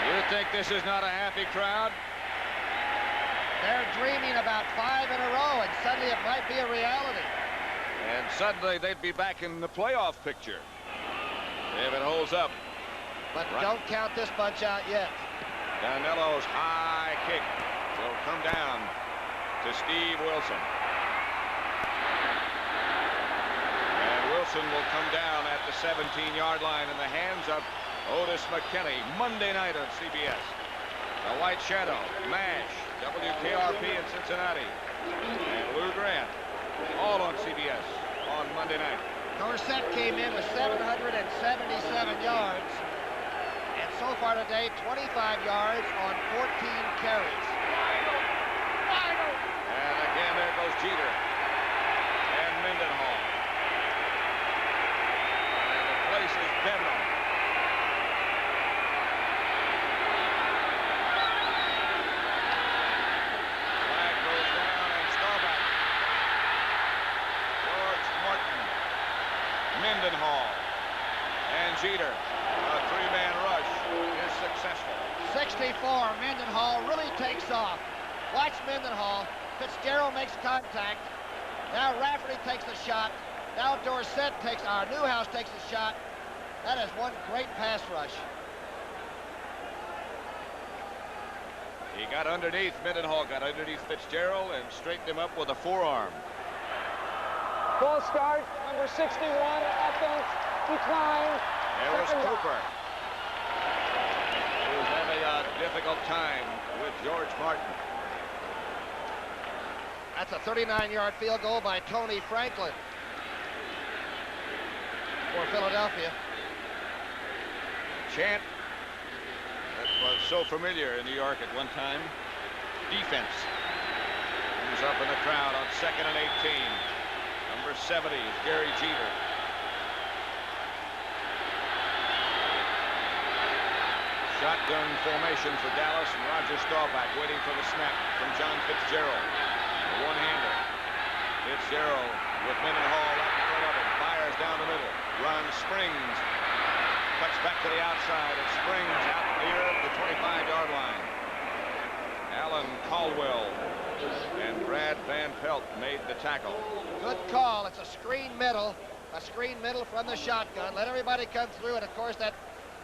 You think this is not a happy crowd? They're dreaming about 5 in a row, and suddenly it might be a reality. And suddenly they'd be back in the playoff picture if it holds up. But don't count this bunch out yet. Danelo's high kick will come down to Steve Wilson. And Wilson will come down at the 17-yard line in the hands of Otis McKinney. Monday night on CBS. The White Shadow, MASH, WKRP in Cincinnati, and Lou Grant, all on CBS on Monday night. Dorsett came in with 777 yards. And so far today, 25 yards on 14 carries. And again, there goes Jeter and Mendenhall. And the place is bedlam. Flag goes down, and Staubach, George Martin, Mendenhall, and Jeter. A 3-man rush is successful. 64, Mendenhall really takes off. Watch Mendenhall. Fitzgerald makes contact. Now Rafferty takes the shot. Now Dorsett takes, Newhouse takes the shot. That is one great pass rush. He got underneath, Mendenhall got underneath Fitzgerald and straightened him up with a forearm. False start, number 61, offense, decline. There was Cooper, who's having a difficult time with George Martin. That's a 39-yard field goal by Tony Franklin for Philadelphia. Chant that was so familiar in New York at one time. Defense. Who's up in the crowd on 2nd and 18. Number 70 is Gary Jeter. Shotgun formation for Dallas, and Roger Staubach waiting for the snap from John Fitzgerald. The one-hander. Fitzgerald with Mendenhall right in front of him. Fires down the middle. Runs, springs. Cuts back to the outside and springs out near the 25-yard line. Alan Caldwell and Brad Van Pelt made the tackle. Good call. It's a screen middle. a screen middle from the shotgun. Let everybody come through, and of course that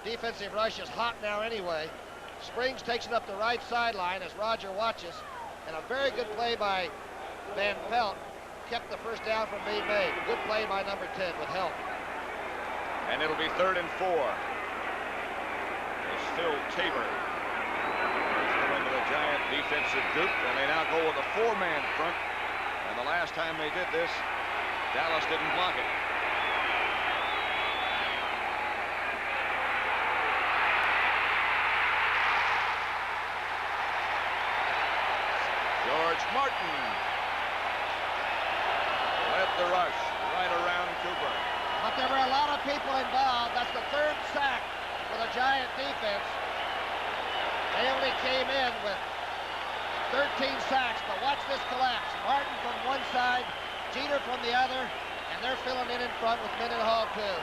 defensive rush is hot now anyway. Springs takes it up the right sideline as Roger watches, and a very good play by Van Pelt kept the first down from being made. Good play by number 10 with help. And it'll be 3rd and 4. It's Phil Tabor. He's going to the Giant defensive group, and they now go with a 4-man front. And the last time they did this, Dallas didn't block it. George Martin led the rush right around Cooper. But there were a lot of people involved. That's the 3rd sack for the Giant defense. They only came in with 13 sacks, but watch this collapse. Martin from one side, Jeter from the other, and they're filling in front with Mendenhall too.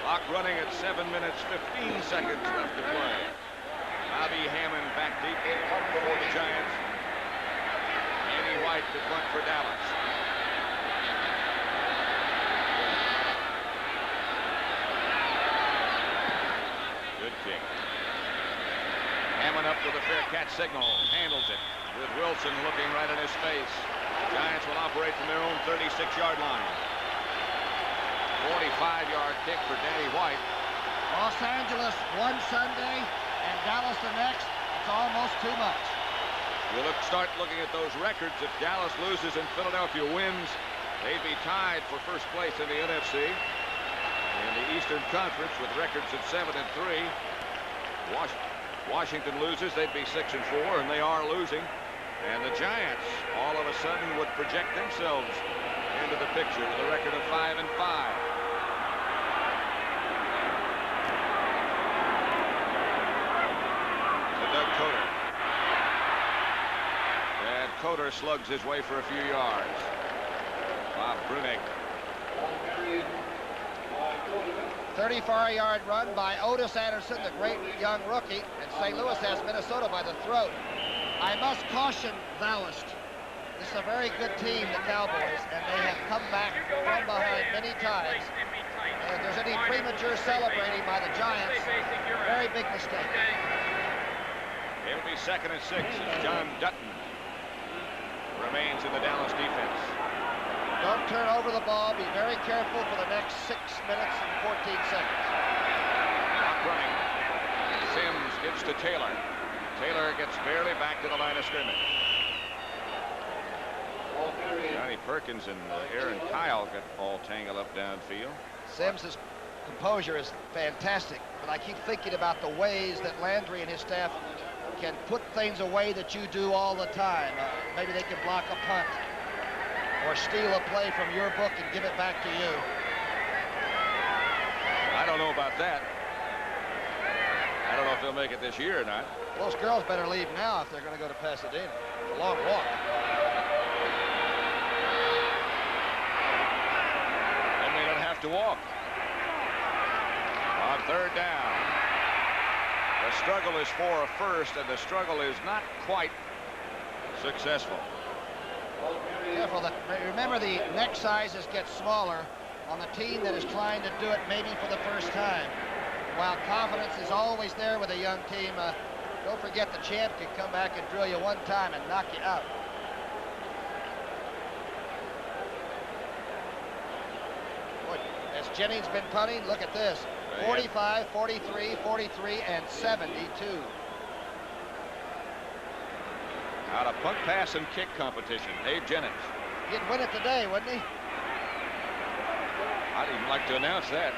Clock running at 7 minutes, 15 seconds left to play. Bobby Hammond back deep for the Giants. Andy White to punt for Dallas. Good kick. Hammond up with a fair catch signal. Handles it with Wilson looking right in his face. Giants will operate from their own 36-yard line. 45-yard kick for Danny White. Los Angeles one Sunday and Dallas the next. It's almost too much. You start looking at those records. If Dallas loses and Philadelphia wins, they'd be tied for first place in the NFC. In the Eastern Conference with records at 7-3. Washington loses, they'd be 6-4, and they are losing. And the Giants all of a sudden would project themselves into the picture with a record of 5-5. Doug Coder. And Coder slugs his way for a few yards. Bob Brunig. 34-yard run by Otis Anderson, the great young rookie, and St. Louis has Minnesota by the throat. I must caution Thouist. This is a very good team, the Cowboys, and they have come back from behind many times. And if there's any premature celebrating by the Giants, very big mistake. It'll be 2nd and 6 as John Dutton remains in the Dallas defense. Don't turn over the ball. Be very careful for the next 6 minutes and 14 seconds. Clock running. Sims gives to Taylor. Taylor gets barely back to the line of scrimmage. Johnny Perkins and Aaron Kyle got all tangled up downfield. Sims' composure is fantastic, but I keep thinking about the ways that Landry and his staff can put things away that you do all the time. Maybe they can block a punt or steal a play from your book and give it back to you. I don't know about that. I don't know if they'll make it this year or not. Those girls better leave now if they're going to go to Pasadena. It's a long walk. They may not have to walk. On 3rd down. The struggle is for a first, and the struggle is not quite successful. Careful. Remember, the neck sizes get smaller on the team that is trying to do it maybe for the first time. While confidence is always there with a young team, don't forget the champ can come back and drill you one time and knock you out. Boy, has Jennings been punting? Look at this. 45, 43, 43, and 72. Out of punt, pass, and kick competition. Dave Jennings. He'd win it today, wouldn't he? I'd even like to announce that.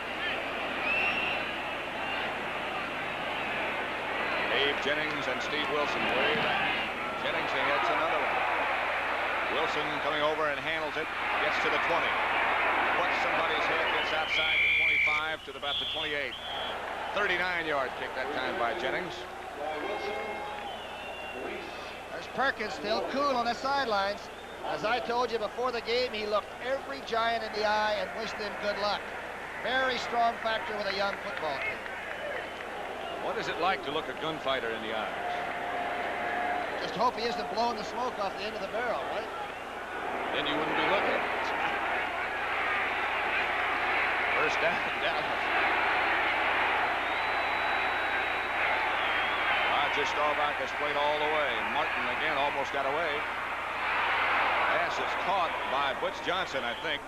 Dave Jennings and Steve Wilson way back. Jennings hits another one. Wilson coming over and handles it. Gets to the 20. Puts somebody's head, gets outside the 25 to about the 28. 39-yard kick that time by Jennings. There's Perkins still cool on the sidelines. As I told you before the game, he looked every Giant in the eye and wished them good luck. Very strong factor with a young football team. What is it like to look a gunfighter in the eyes? Just hope he isn't blowing the smoke off the end of the barrel, right? then you wouldn't be looking. First down, Dallas. Roger Staubach has played all the way. Martin again almost got away. Pass is caught by Butch Johnson, I think.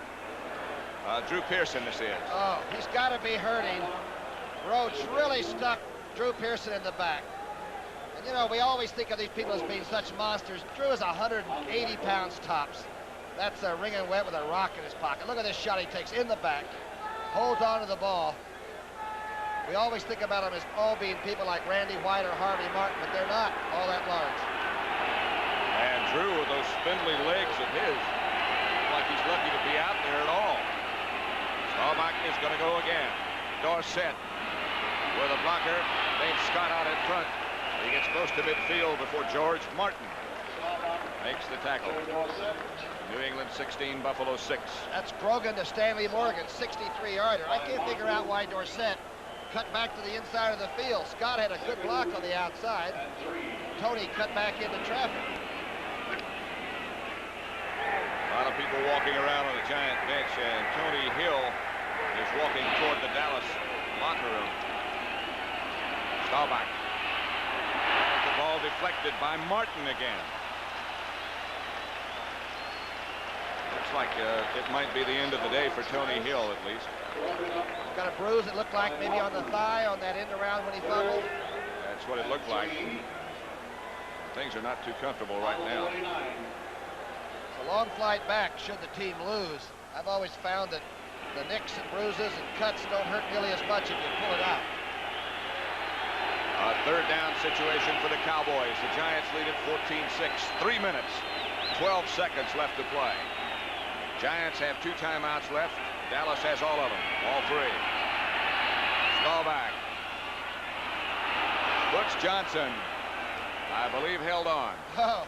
Drew Pearson, this is. Oh, he's got to be hurting. Roach really stuck Drew Pearson in the back. And, you know, we always think of these people as being such monsters. Drew is 180 pounds tops. That's ringing wet with a rock in his pocket. Look at this shot he takes in the back. Holds on to the ball. We always think about them as all being people like Randy White or Harvey Martin, but they're not all that large. And Drew, with those spindly legs of his, like he's lucky to be out there at all. Staubach is going to go again. Dorsett with a blocker. Dave Scott out in front. He gets close to midfield before George Martin makes the tackle. New England 16, Buffalo 6. That's Grogan to Stanley Morgan, 63-yarder. I can't figure out why Dorsett cut back to the inside of the field. Scott had a good block on the outside. Tony cut back into traffic. A lot of people walking around on the Giant bench, and Tony Hill is walking toward the Dallas locker room. Staubach. The ball deflected by Martin again. Looks like it might be the end of the day for Tony Hill, at least. Got a bruise, it looked like, maybe on the thigh on that end around when he fumbled. That's what it looked like. Things are not too comfortable right now. It's a long flight back should the team lose. I've always found that the nicks and bruises and cuts don't hurt nearly as much if you pull it out. A third down situation for the Cowboys. The Giants lead at 14-6. 3 minutes, 12 seconds left to play. Giants have 2 timeouts left. Dallas has all of them, all 3. Staubach. Butch Johnson, I believe, held on. Oh.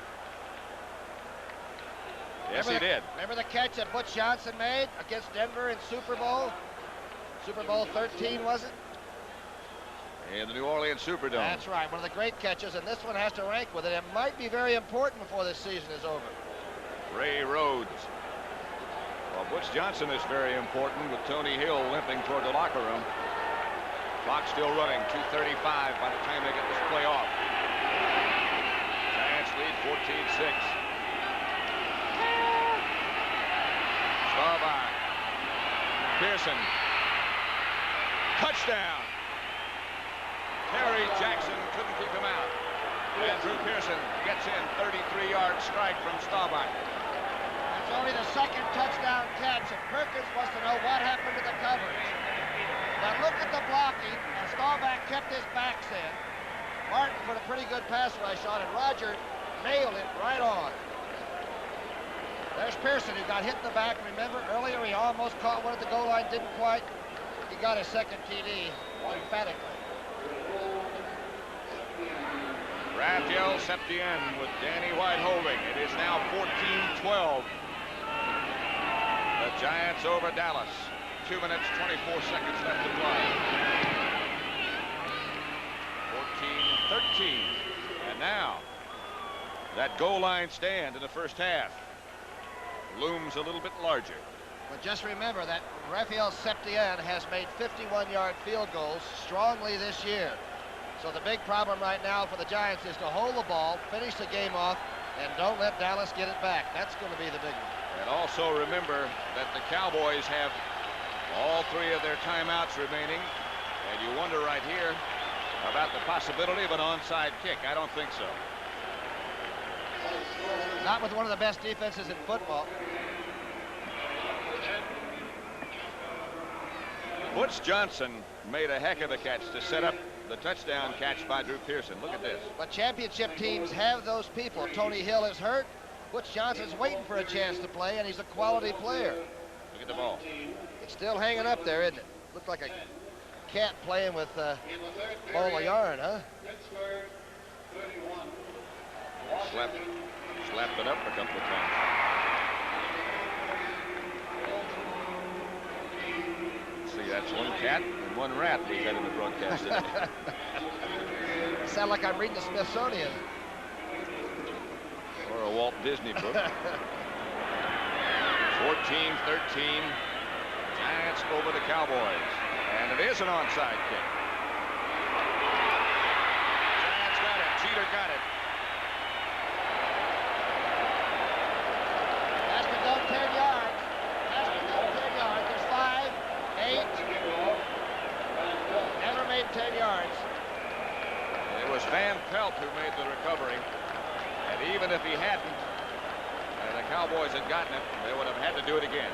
Yes, he did. Remember the catch that Butch Johnson made against Denver in Super Bowl? Super Bowl 13, was it? In the New Orleans Superdome. That's right, one of the great catches, and this one has to rank with it. It might be very important before this season is over. Ray Rhodes. Well, Butch Johnson is very important with Tony Hill limping toward the locker room. Clock still running, 2:35 by the time they get this play off. Giants lead 14-6. Staubach. Pearson. Touchdown. Terry Jackson couldn't keep him out. And Drew Pearson gets in, 33-yard strike from Staubach. It's only the second touchdown catch, and Perkins wants to know what happened to the coverage. Now look at the blocking, and Staubach kept his backs in. Martin put a pretty good pass rush on, and Roger nailed it right on. There's Pearson, who got hit in the back. Remember, earlier he almost caught one at the goal line, didn't quite. He got his second TD emphatically. Rafael Septien with Danny White holding. It is now 14-12. The Giants over Dallas. 2 minutes, 24 seconds left to play. 14-13. And now, that goal line stand in the first half looms a little bit larger. But just remember that Rafael Septien has made 51-yard field goals strongly this year. So the big problem right now for the Giants is to hold the ball, finish the game off, and don't let Dallas get it back. That's going to be the big one. And also remember that the Cowboys have all 3 of their timeouts remaining. And you wonder right here about the possibility of an onside kick. I don't think so. Not with one of the best defenses in football. Butch Johnson made a heck of a catch to set up the touchdown catch by Drew Pearson. Look at this. But championship teams have those people. Tony Hill is hurt. Butch Johnson's waiting for a chance to play, and he's a quality player. Look at the ball. It's still hanging up there, isn't it? Looked like a cat playing with a ball of yarn, huh? Slapped it up a couple of times. See, that's one cat and one rat we've had in the broadcast today. Sound like I'm reading the Smithsonian. Or a Walt Disney book. 14-13. Giants over the Cowboys. And it is an onside kick. Giants got it. Jeter got it. Has to go 10 yards. Has to go 10 yards. There's 5, 8. Never made 10 yards. It was Van Pelt who made the recovery. And even if he hadn't, and the Cowboys had gotten it, they would have had to do it again.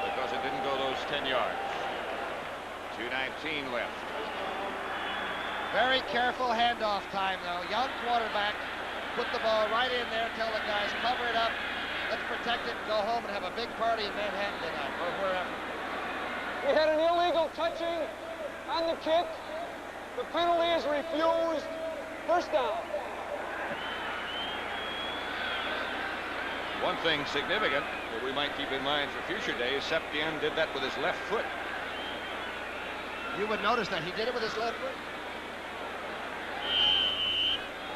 Because it didn't go those 10 yards. 2:19 left. Very careful handoff time, though. Young quarterback. Put the ball right in there. Tell the guys, cover it up. Let's protect it and go home and have a big party in Manhattan tonight, or wherever. We had an illegal touching on the kick. The penalty is refused. First down. One thing significant that we might keep in mind for future days, Septien did that with his left foot. You would notice that he did it with his left foot.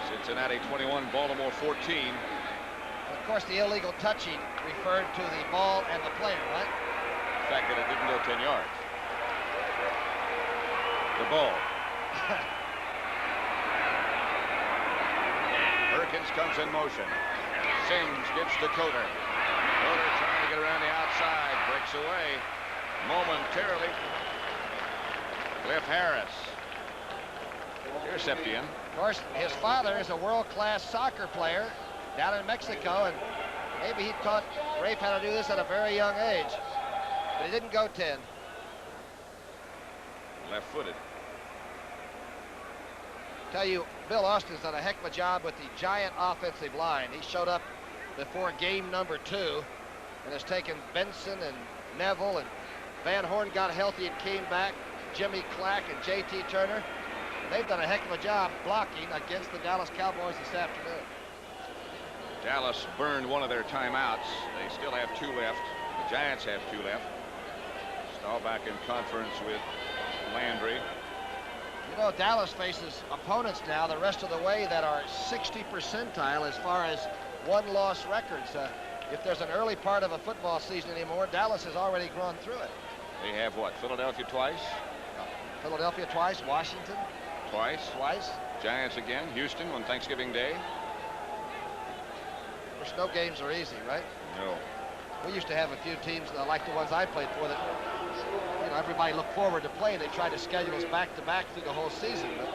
Cincinnati 21, Baltimore 14. And of course, the illegal touching referred to the ball and the player, right? The fact that it didn't go 10 yards. The ball. Perkins comes in motion. Sims gives to Coder. Coder trying to get around the outside. Breaks away momentarily. Cliff Harris. Here's Septien. Of course, his father is a world-class soccer player down in Mexico, and maybe he taught Rafe how to do this at a very young age. But he didn't go 10. Left-footed. Tell you, Bill Austin's done a heck of a job with the Giant offensive line. He showed up before game number 2 and has taken Benson and Neville, and Van Horn got healthy and came back, Jimmy Clack and J.T. Turner. And they've done a heck of a job blocking against the Dallas Cowboys this afternoon. Dallas burned one of their timeouts. They still have 2 left. The Giants have 2 left. Staubach in conference with Landry. You know, Dallas faces opponents now the rest of the way that are 60 percentile as far as one-loss records. If there's an early part of a football season anymore, Dallas has already gone through it. They have what? Philadelphia twice? Philadelphia twice, Washington twice. Twice. Giants again, Houston on Thanksgiving Day. Of course, no games are easy, right? No. We used to have a few teams like the ones I played for that, you know, everybody looked forward to playing. They tried to schedule us back-to-back through the whole season, but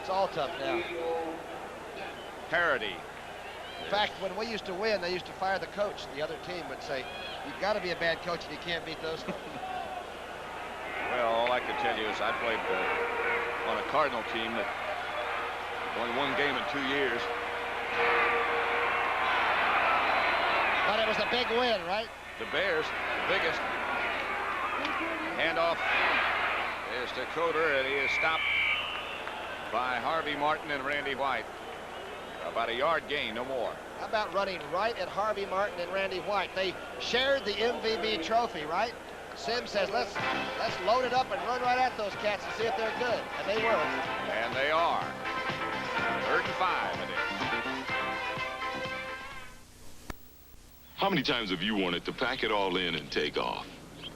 it's all tough now. Parity. In fact, when we used to win, they used to fire the coach. The other team would say, you've got to be a bad coach if you can't beat those. Well, all I can tell you is I played on a Cardinal team that won 1 game in 2 years. But it was a big win, right? The Bears, the biggest. Handoff is to Coder, and he is stopped by Harvey Martin and Randy White. About a yard gain, no more. How about running right at Harvey Martin and Randy White? They shared the MVP trophy, right? Sims says, let's load it up and run right at those cats and see if they're good. And they were. And they are. 3rd and 5 it is. How many times have you wanted to pack it all in and take off?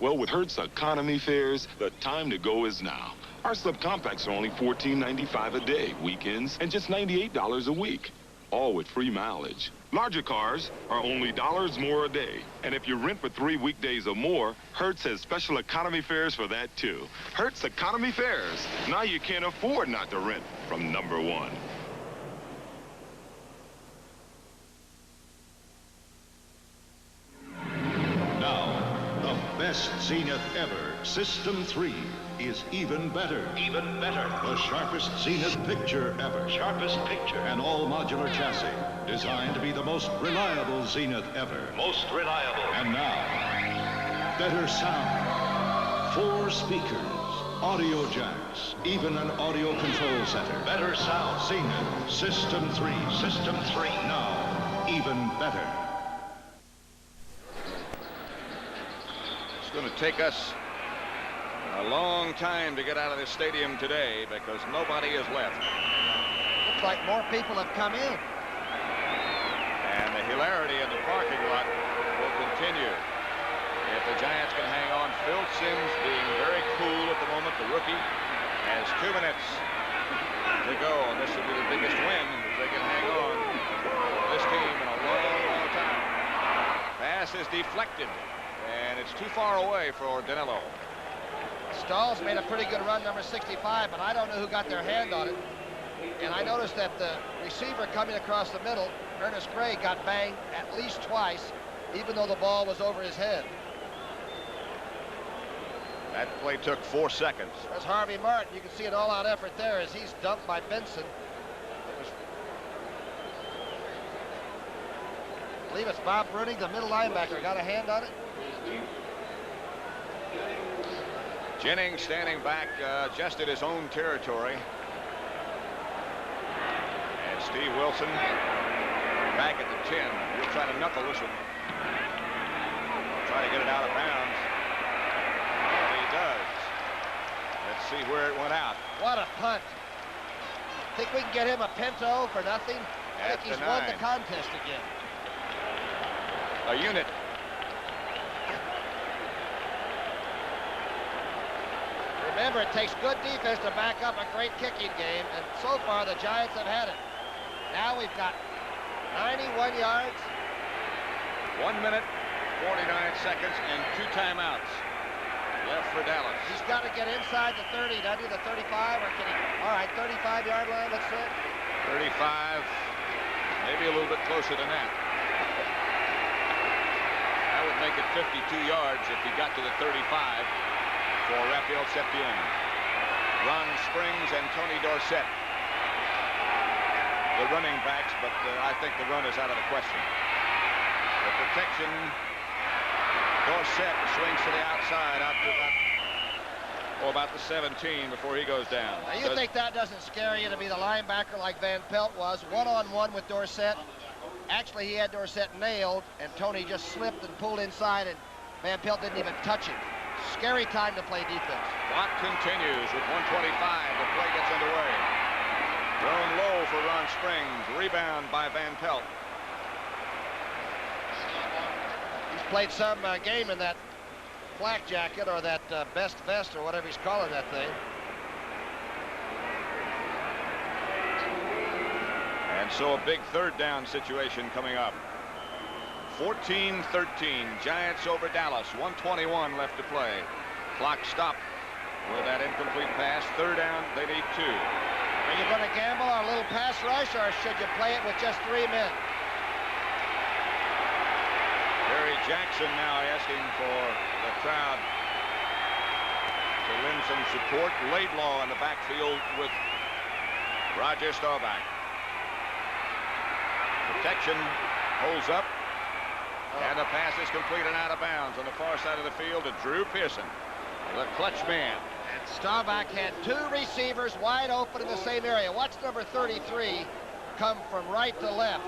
Well, with Hertz economy fares, the time to go is now. Our subcompacts are only $14.95 a day, weekends, and just $98 a week. All with free mileage. Larger cars are only $1 more a day. And if you rent for 3 weekdays or more, Hertz has special economy fares for that, too. Hertz economy fares. Now you can't afford not to rent from number 1. Now, the best Zenith ever, System 3, is even better. Even better. The sharpest Zenith picture ever. Sharpest picture. An all-modular chassis designed to be the most reliable Zenith ever. Most reliable. And now, better sound. 4 speakers, audio jacks, even an audio control center. Better sound. Zenith System 3. System 3. Now, even better. It's going to take us a long time to get out of this stadium today because nobody is left. Looks like more people have come in. And the hilarity in the parking lot will continue. continue. If the Giants can hang on, Phil Simms being very cool at the moment, the rookie, has 2 minutes to go, and this will be the biggest win if they can hang on for this team in a long, long time. Pass is deflected, and it's too far away for Danelo. Stahl's made a pretty good run, number 65, but I don't know who got their hand on it. And I noticed that the receiver coming across the middle, Ernest Gray, got banged at least twice, even though the ball was over his head. That play took 4 seconds. There's Harvey Martin. You can see an all-out effort there as he's dumped by Benson. I believe it's Bob Bruning, the middle linebacker, got a hand on it. Jennings standing back just at his own territory. And Steve Wilson back at the 10. He'll try to knuckle this one. Try to get it out of bounds. And he does. Let's see where it went out. What a punt. Think we can get him a Pinto for nothing? I think he's won the contest again. A unit. Remember, it takes good defense to back up a great kicking game, and so far the Giants have had it. Now we've got 91 yards. 1 minute, 49 seconds, and 2 timeouts left for Dallas. He's got to get inside the 30, doesn't he? The 35, or can he? All right, 35-yard line, let's say. 35, maybe a little bit closer than that. That would make it 52 yards if he got to the 35 for Rafael Septien. Ron Springs and Tony Dorsett, the running backs, but I think the run is out of the question. The protection, Dorsett swings to the outside, out to about the 17 before he goes down. Now you think that doesn't scare you to be the linebacker like Van Pelt was, one-on-one with Dorsett? Actually, he had Dorsett nailed, and Tony just slipped and pulled inside, and Van Pelt didn't even touch him. Scary time to play defense. Clock continues with 1:25. The play gets underway. Thrown low for Ron Springs. Rebound by Van Pelt. He's played some game in that flak jacket or that best vest or whatever he's calling that thing. And so a big 3rd down situation coming up. 14-13, Giants over Dallas. 1:21 left to play. Clock stopped with that incomplete pass. 3rd down, they need 2. Are you going to gamble on a little pass rush, or should you play it with just 3 men? Barry Jackson now asking for the crowd to lend some support. Laidlaw in the backfield with Roger Staubach. Protection holds up. And the pass is complete and out of bounds on the far side of the field to Drew Pearson, the clutch man. And Staubach had 2 receivers wide open in the same area. Watch number 33 come from right to left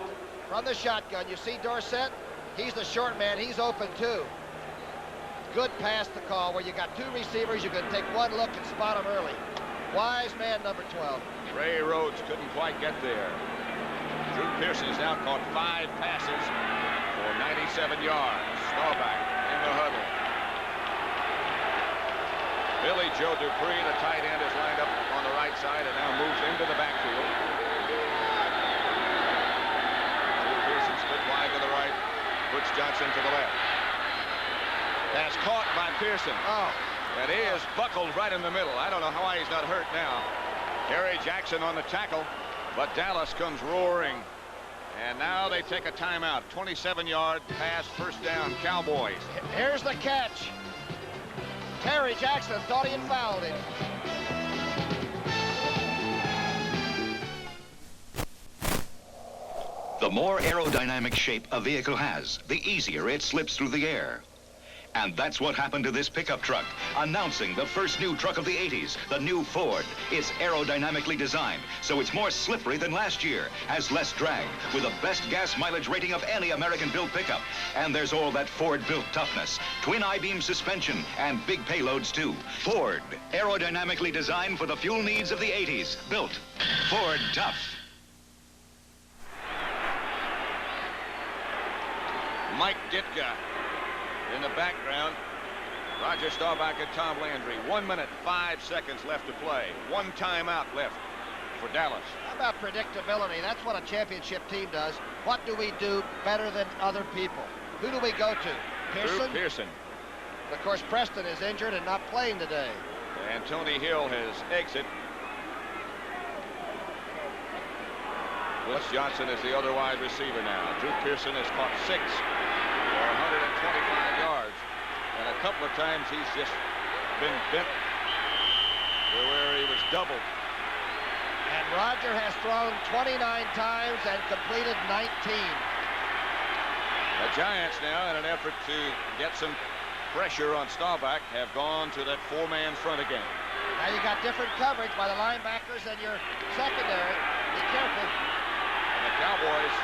from the shotgun. You see Dorsett? He's the short man. He's open too. Good pass to call where you got 2 receivers. You can take 1 look and spot them early. Wise man number 12. Ray Rhodes couldn't quite get there. Drew Pearson has now caught 5 passes for 97 yards. Staubach in the huddle. Billy Joe Dupree, the tight end, is lined up on the right side and now moves into the backfield. Drew Pearson split wide to the right, puts Johnson to the left. Pass caught by Pearson. Oh. And he is buckled right in the middle. I don't know why he's not hurt now. Gary Jackson on the tackle, but Dallas comes roaring. And now they take a timeout. 27-yard pass, 1st down, Cowboys. Here's the catch. Terry Jackson thought he had fouled him. The more aerodynamic shape a vehicle has, the easier it slips through the air. And that's what happened to this pickup truck, announcing the first new truck of the 80s, the new Ford. It's aerodynamically designed, so it's more slippery than last year, has less drag, with the best gas mileage rating of any American-built pickup. And there's all that Ford-built toughness, twin I-beam suspension, and big payloads, too. Ford, aerodynamically designed for the fuel needs of the 80s. Built. Ford Tough. Mike Ditka In the background, Roger Staubach and Tom Landry. 1 minute, 5 seconds left to play. 1 timeout left for Dallas. How about predictability? That's what a championship team does. What do we do better than other people? Who do we go to? Pearson? Drew Pearson. Of course, Preston is injured and not playing today. And Tony Hill has exit. Wes Johnson is the other wide receiver now. Drew Pearson has caught 6 for 125 yards. And a couple of times he's just been bent to where he was doubled. And Roger has thrown 29 times and completed 19. The Giants now, in an effort to get some pressure on Staubach, have gone to that 4-man front again. Now you got different coverage by the linebackers and your secondary. Be careful. And the Cowboys,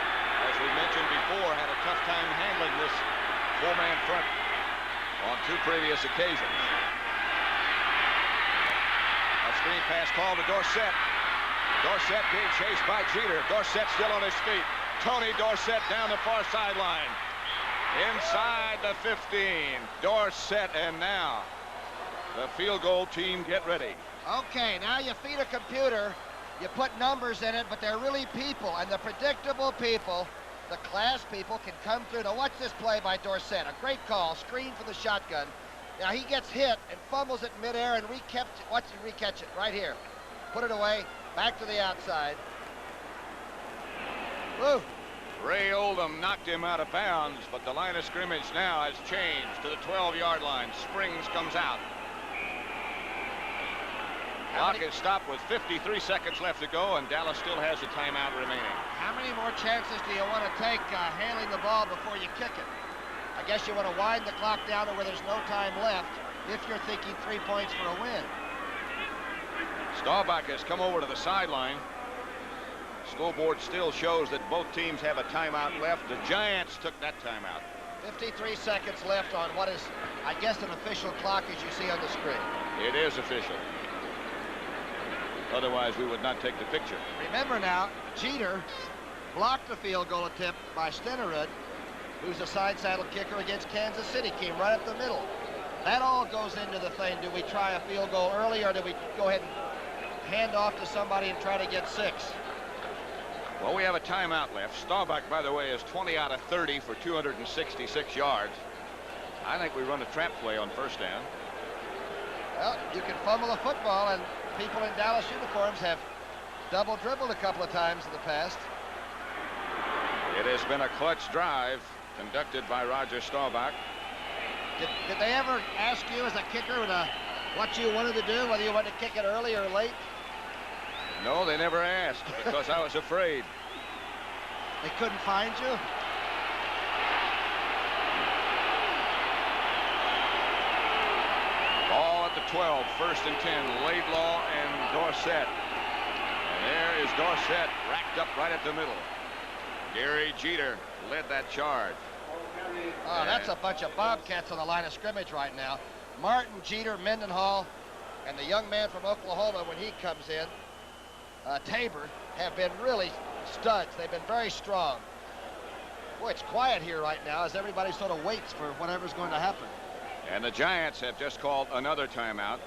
as we mentioned before, had a tough time handling this 4-man front on 2 previous occasions. A screen pass called to Dorsett. Dorsett being chased by Jeter. Dorsett still on his feet. Tony Dorsett down the far sideline. Inside the 15. Dorsett, and now the field goal team get ready. Okay, now you feed a computer, you put numbers in it, but they're really people, and the predictable people, the class people, can come through. Now watch this play by Dorsett. A great call, screen for the shotgun. Now he gets hit and fumbles it midair and watch him recatch it right here. Put it away, back to the outside. Woo. Ray Oldham knocked him out of bounds, but the line of scrimmage now has changed to the 12-yard line. Springs comes out. Clock is stopped with 53 seconds left to go, and Dallas still has a timeout remaining. How many more chances do you want to take handling the ball before you kick it? I guess you want to wind the clock down to where there's no time left if you're thinking 3 points for a win. Staubach has come over to the sideline. Scoreboard still shows that both teams have a timeout left. The Giants took that timeout. 53 seconds left on what is, I guess, an official clock as you see on the screen. It is official. Otherwise, we would not take the picture. Remember now, Jeter blocked the field goal attempt by Stenerud, who's a side saddle kicker against Kansas City. Came right up the middle. That all goes into the thing. Do we try a field goal early, or do we go ahead and hand off to somebody and try to get 6? Well, we have a timeout left. Staubach, by the way, is 20 out of 30 for 266 yards. I think we run a trap play on first down. Well, you can fumble a football, and people in Dallas uniforms have double dribbled a couple of times in the past. It has been a clutch drive conducted by Roger Staubach. Did they ever ask you as a kicker what you wanted to do, whether you wanted to kick it early or late? No, they never asked because I was afraid. They couldn't find you? Ball at the 12, 1st and 10, Laidlaw and Dorsett. And there is Dorsett racked up right at the middle. Gary Jeter led that charge. Oh, that's a bunch of Bobcats on the line of scrimmage right now. Martin, Jeter, Mendenhall, and the young man from Oklahoma when he comes in, Tabor, have been really studs. They've been very strong. Boy, it's quiet here right now as everybody sort of waits for whatever's going to happen. And the Giants have just called another timeout.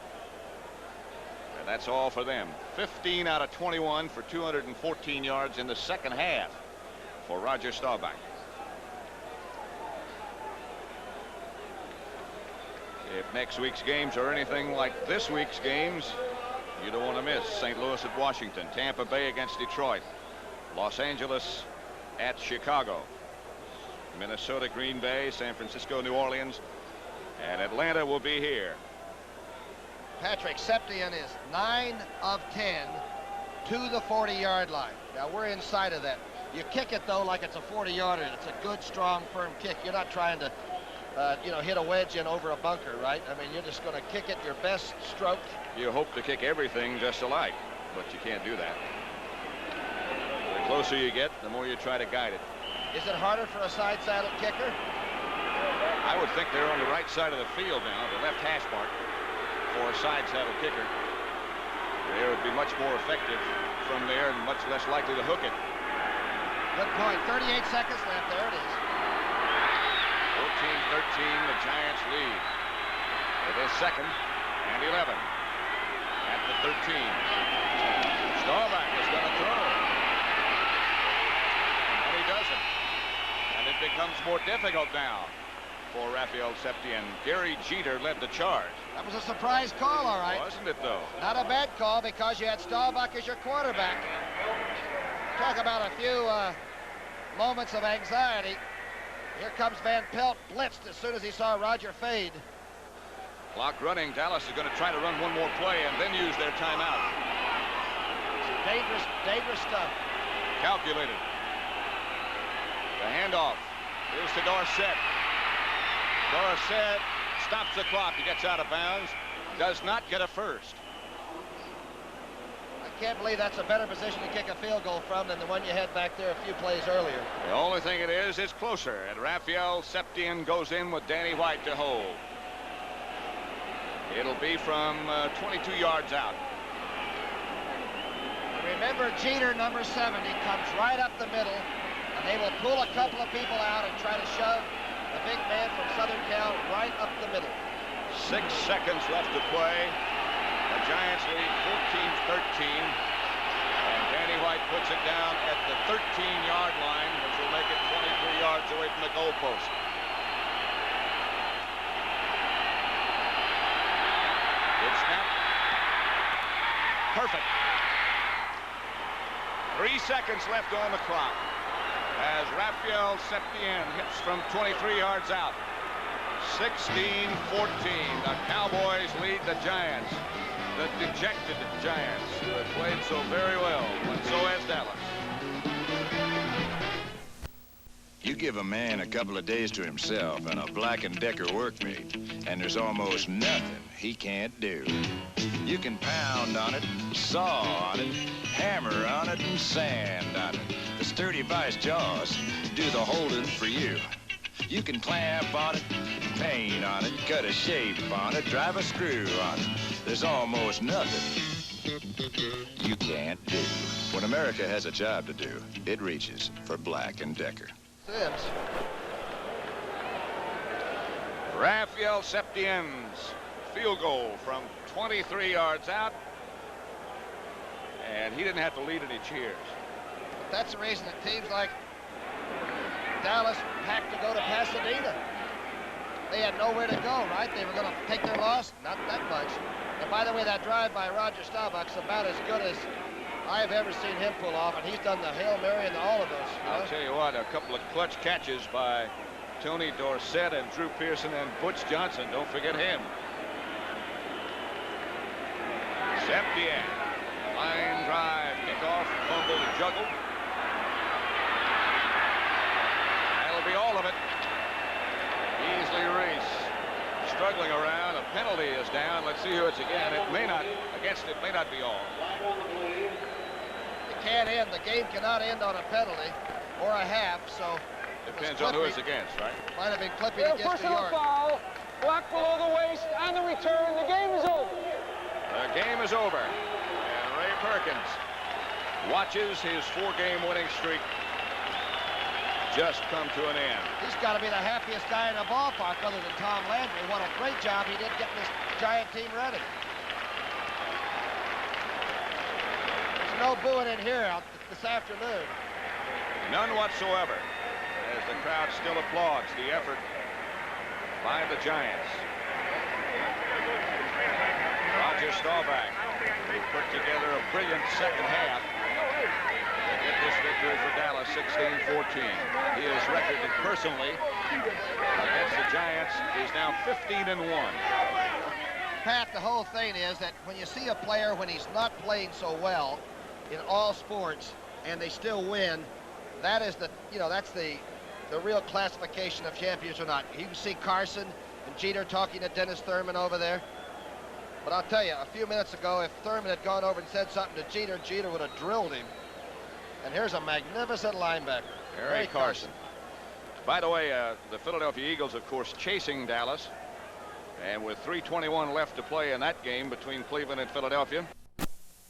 And that's all for them. 15 out of 21 for 214 yards in the second half for Roger Staubach. If next week's games are anything like this week's games, you don't want to miss St. Louis at Washington, Tampa Bay against Detroit, Los Angeles at Chicago, Minnesota, Green Bay, San Francisco, New Orleans, and Atlanta will be here. Patrick, Septien is 9 of 10 to the 40-yard line. Now we're inside of that. You kick it though like it's a 40-yarder. It's a good, strong, firm kick. You're not trying to hit a wedge in over a bunker, right? I mean, you're just going to kick it your best stroke. You hope to kick everything just alike, but you can't do that. The closer you get, the more you try to guide it. Is it harder for a side saddle kicker? I would think they're on the right side of the field now, the left hash mark, for a side saddle kicker. They would be much more effective from there and much less likely to hook it. Good point. 38 seconds left. There it is. the Giants lead. It is 2nd and 11 at the 13. Staubach is going to throw. And he doesn't. And it becomes more difficult now for Rafael Septien. Gary Jeter led the charge. That was a surprise call, all right. Wasn't it, though? Not a bad call because you had Staubach as your quarterback. Talk about a few moments of anxiety. Here comes Van Pelt, blitzed as soon as he saw Roger fade. Clock running. Dallas is going to try to run one more play and then use their timeout. Dangerous, dangerous stuff. Calculated. The handoff. Here's to Dorsett. Dorsett stops the clock. He gets out of bounds. Does not get a first. I can't believe that's a better position to kick a field goal from than the one you had back there a few plays earlier. The only thing it is closer. And Rafael Septien goes in with Danny White to hold. It'll be from 22 yards out. Remember, Jeter, number 70, comes right up the middle, and they will pull a couple of people out and try to shove the big man from Southern Cal right up the middle. 6 seconds left to play. The Giants lead 14-13. And Danny White puts it down at the 13-yard line, which will make it 23 yards away from the goalpost. Good snap. Perfect. 3 seconds left on the clock as Rafael Septien hits from 23 yards out. 16-14. The Cowboys lead the Giants. The dejected Giants, who have played so very well, and so has Dallas. You give a man a couple of days to himself and a Black & Decker workmate, and there's almost nothing he can't do. You can pound on it, saw on it, hammer on it, and sand on it. The sturdy vice jaws do the holding for you. You can clamp on it, paint on it, cut a shape on it, drive a screw on it. There's almost nothing you can't do. When America has a job to do, it reaches for Black & Decker. Sims. Rafael Septien's field goal from 23 yards out. And he didn't have to lead any cheers. But that's the reason that teams like Dallas packed to go to Pasadena. They had nowhere to go, right? They were going to take their loss? Not that much. And by the way, that drive by Roger Staubach's about as good as I've ever seen him pull off, and he's done the Hail Mary and all of those. I'll tell you what, a couple of clutch catches by Tony Dorsett and Drew Pearson and Butch Johnson. Don't forget him. Septien. Line drive, kickoff, fumble, juggle. That'll be all of it. Beasley Reese struggling around. A penalty is down. Let's see who it's again. It may not, against it, may not be all. It can't end. The game cannot end on a penalty or a half, so. Depends on who it's against, right? Might have been Clippy against the personal yard. foul, block below the waist, and the return. The game is over. The game is over. And Ray Perkins watches his 4-game winning streak just come to an end. He's got to be the happiest guy in the ballpark other than Tom Landry. What a great job he did getting this Giant team ready. There's no booing in here this afternoon. None whatsoever, as the crowd still applauds the effort by the Giants. Roger Staubach put together a brilliant second half to get this victory for Dallas, 16-14. His record personally against the Giants is now 15-1. Pat, the whole thing is that when you see a player when he's not playing so well in all sports and they still win, that is the, that's the real classification of champions or not. You can see Carson and Jeter talking to Dennis Thurman over there. But I'll tell you, a few minutes ago, if Thurman had gone over and said something to Jeter, Jeter would have drilled him. And here's a magnificent linebacker. Harry Carson. By the way, the Philadelphia Eagles, of course, chasing Dallas. And with 3:21 left to play in that game between Cleveland and Philadelphia,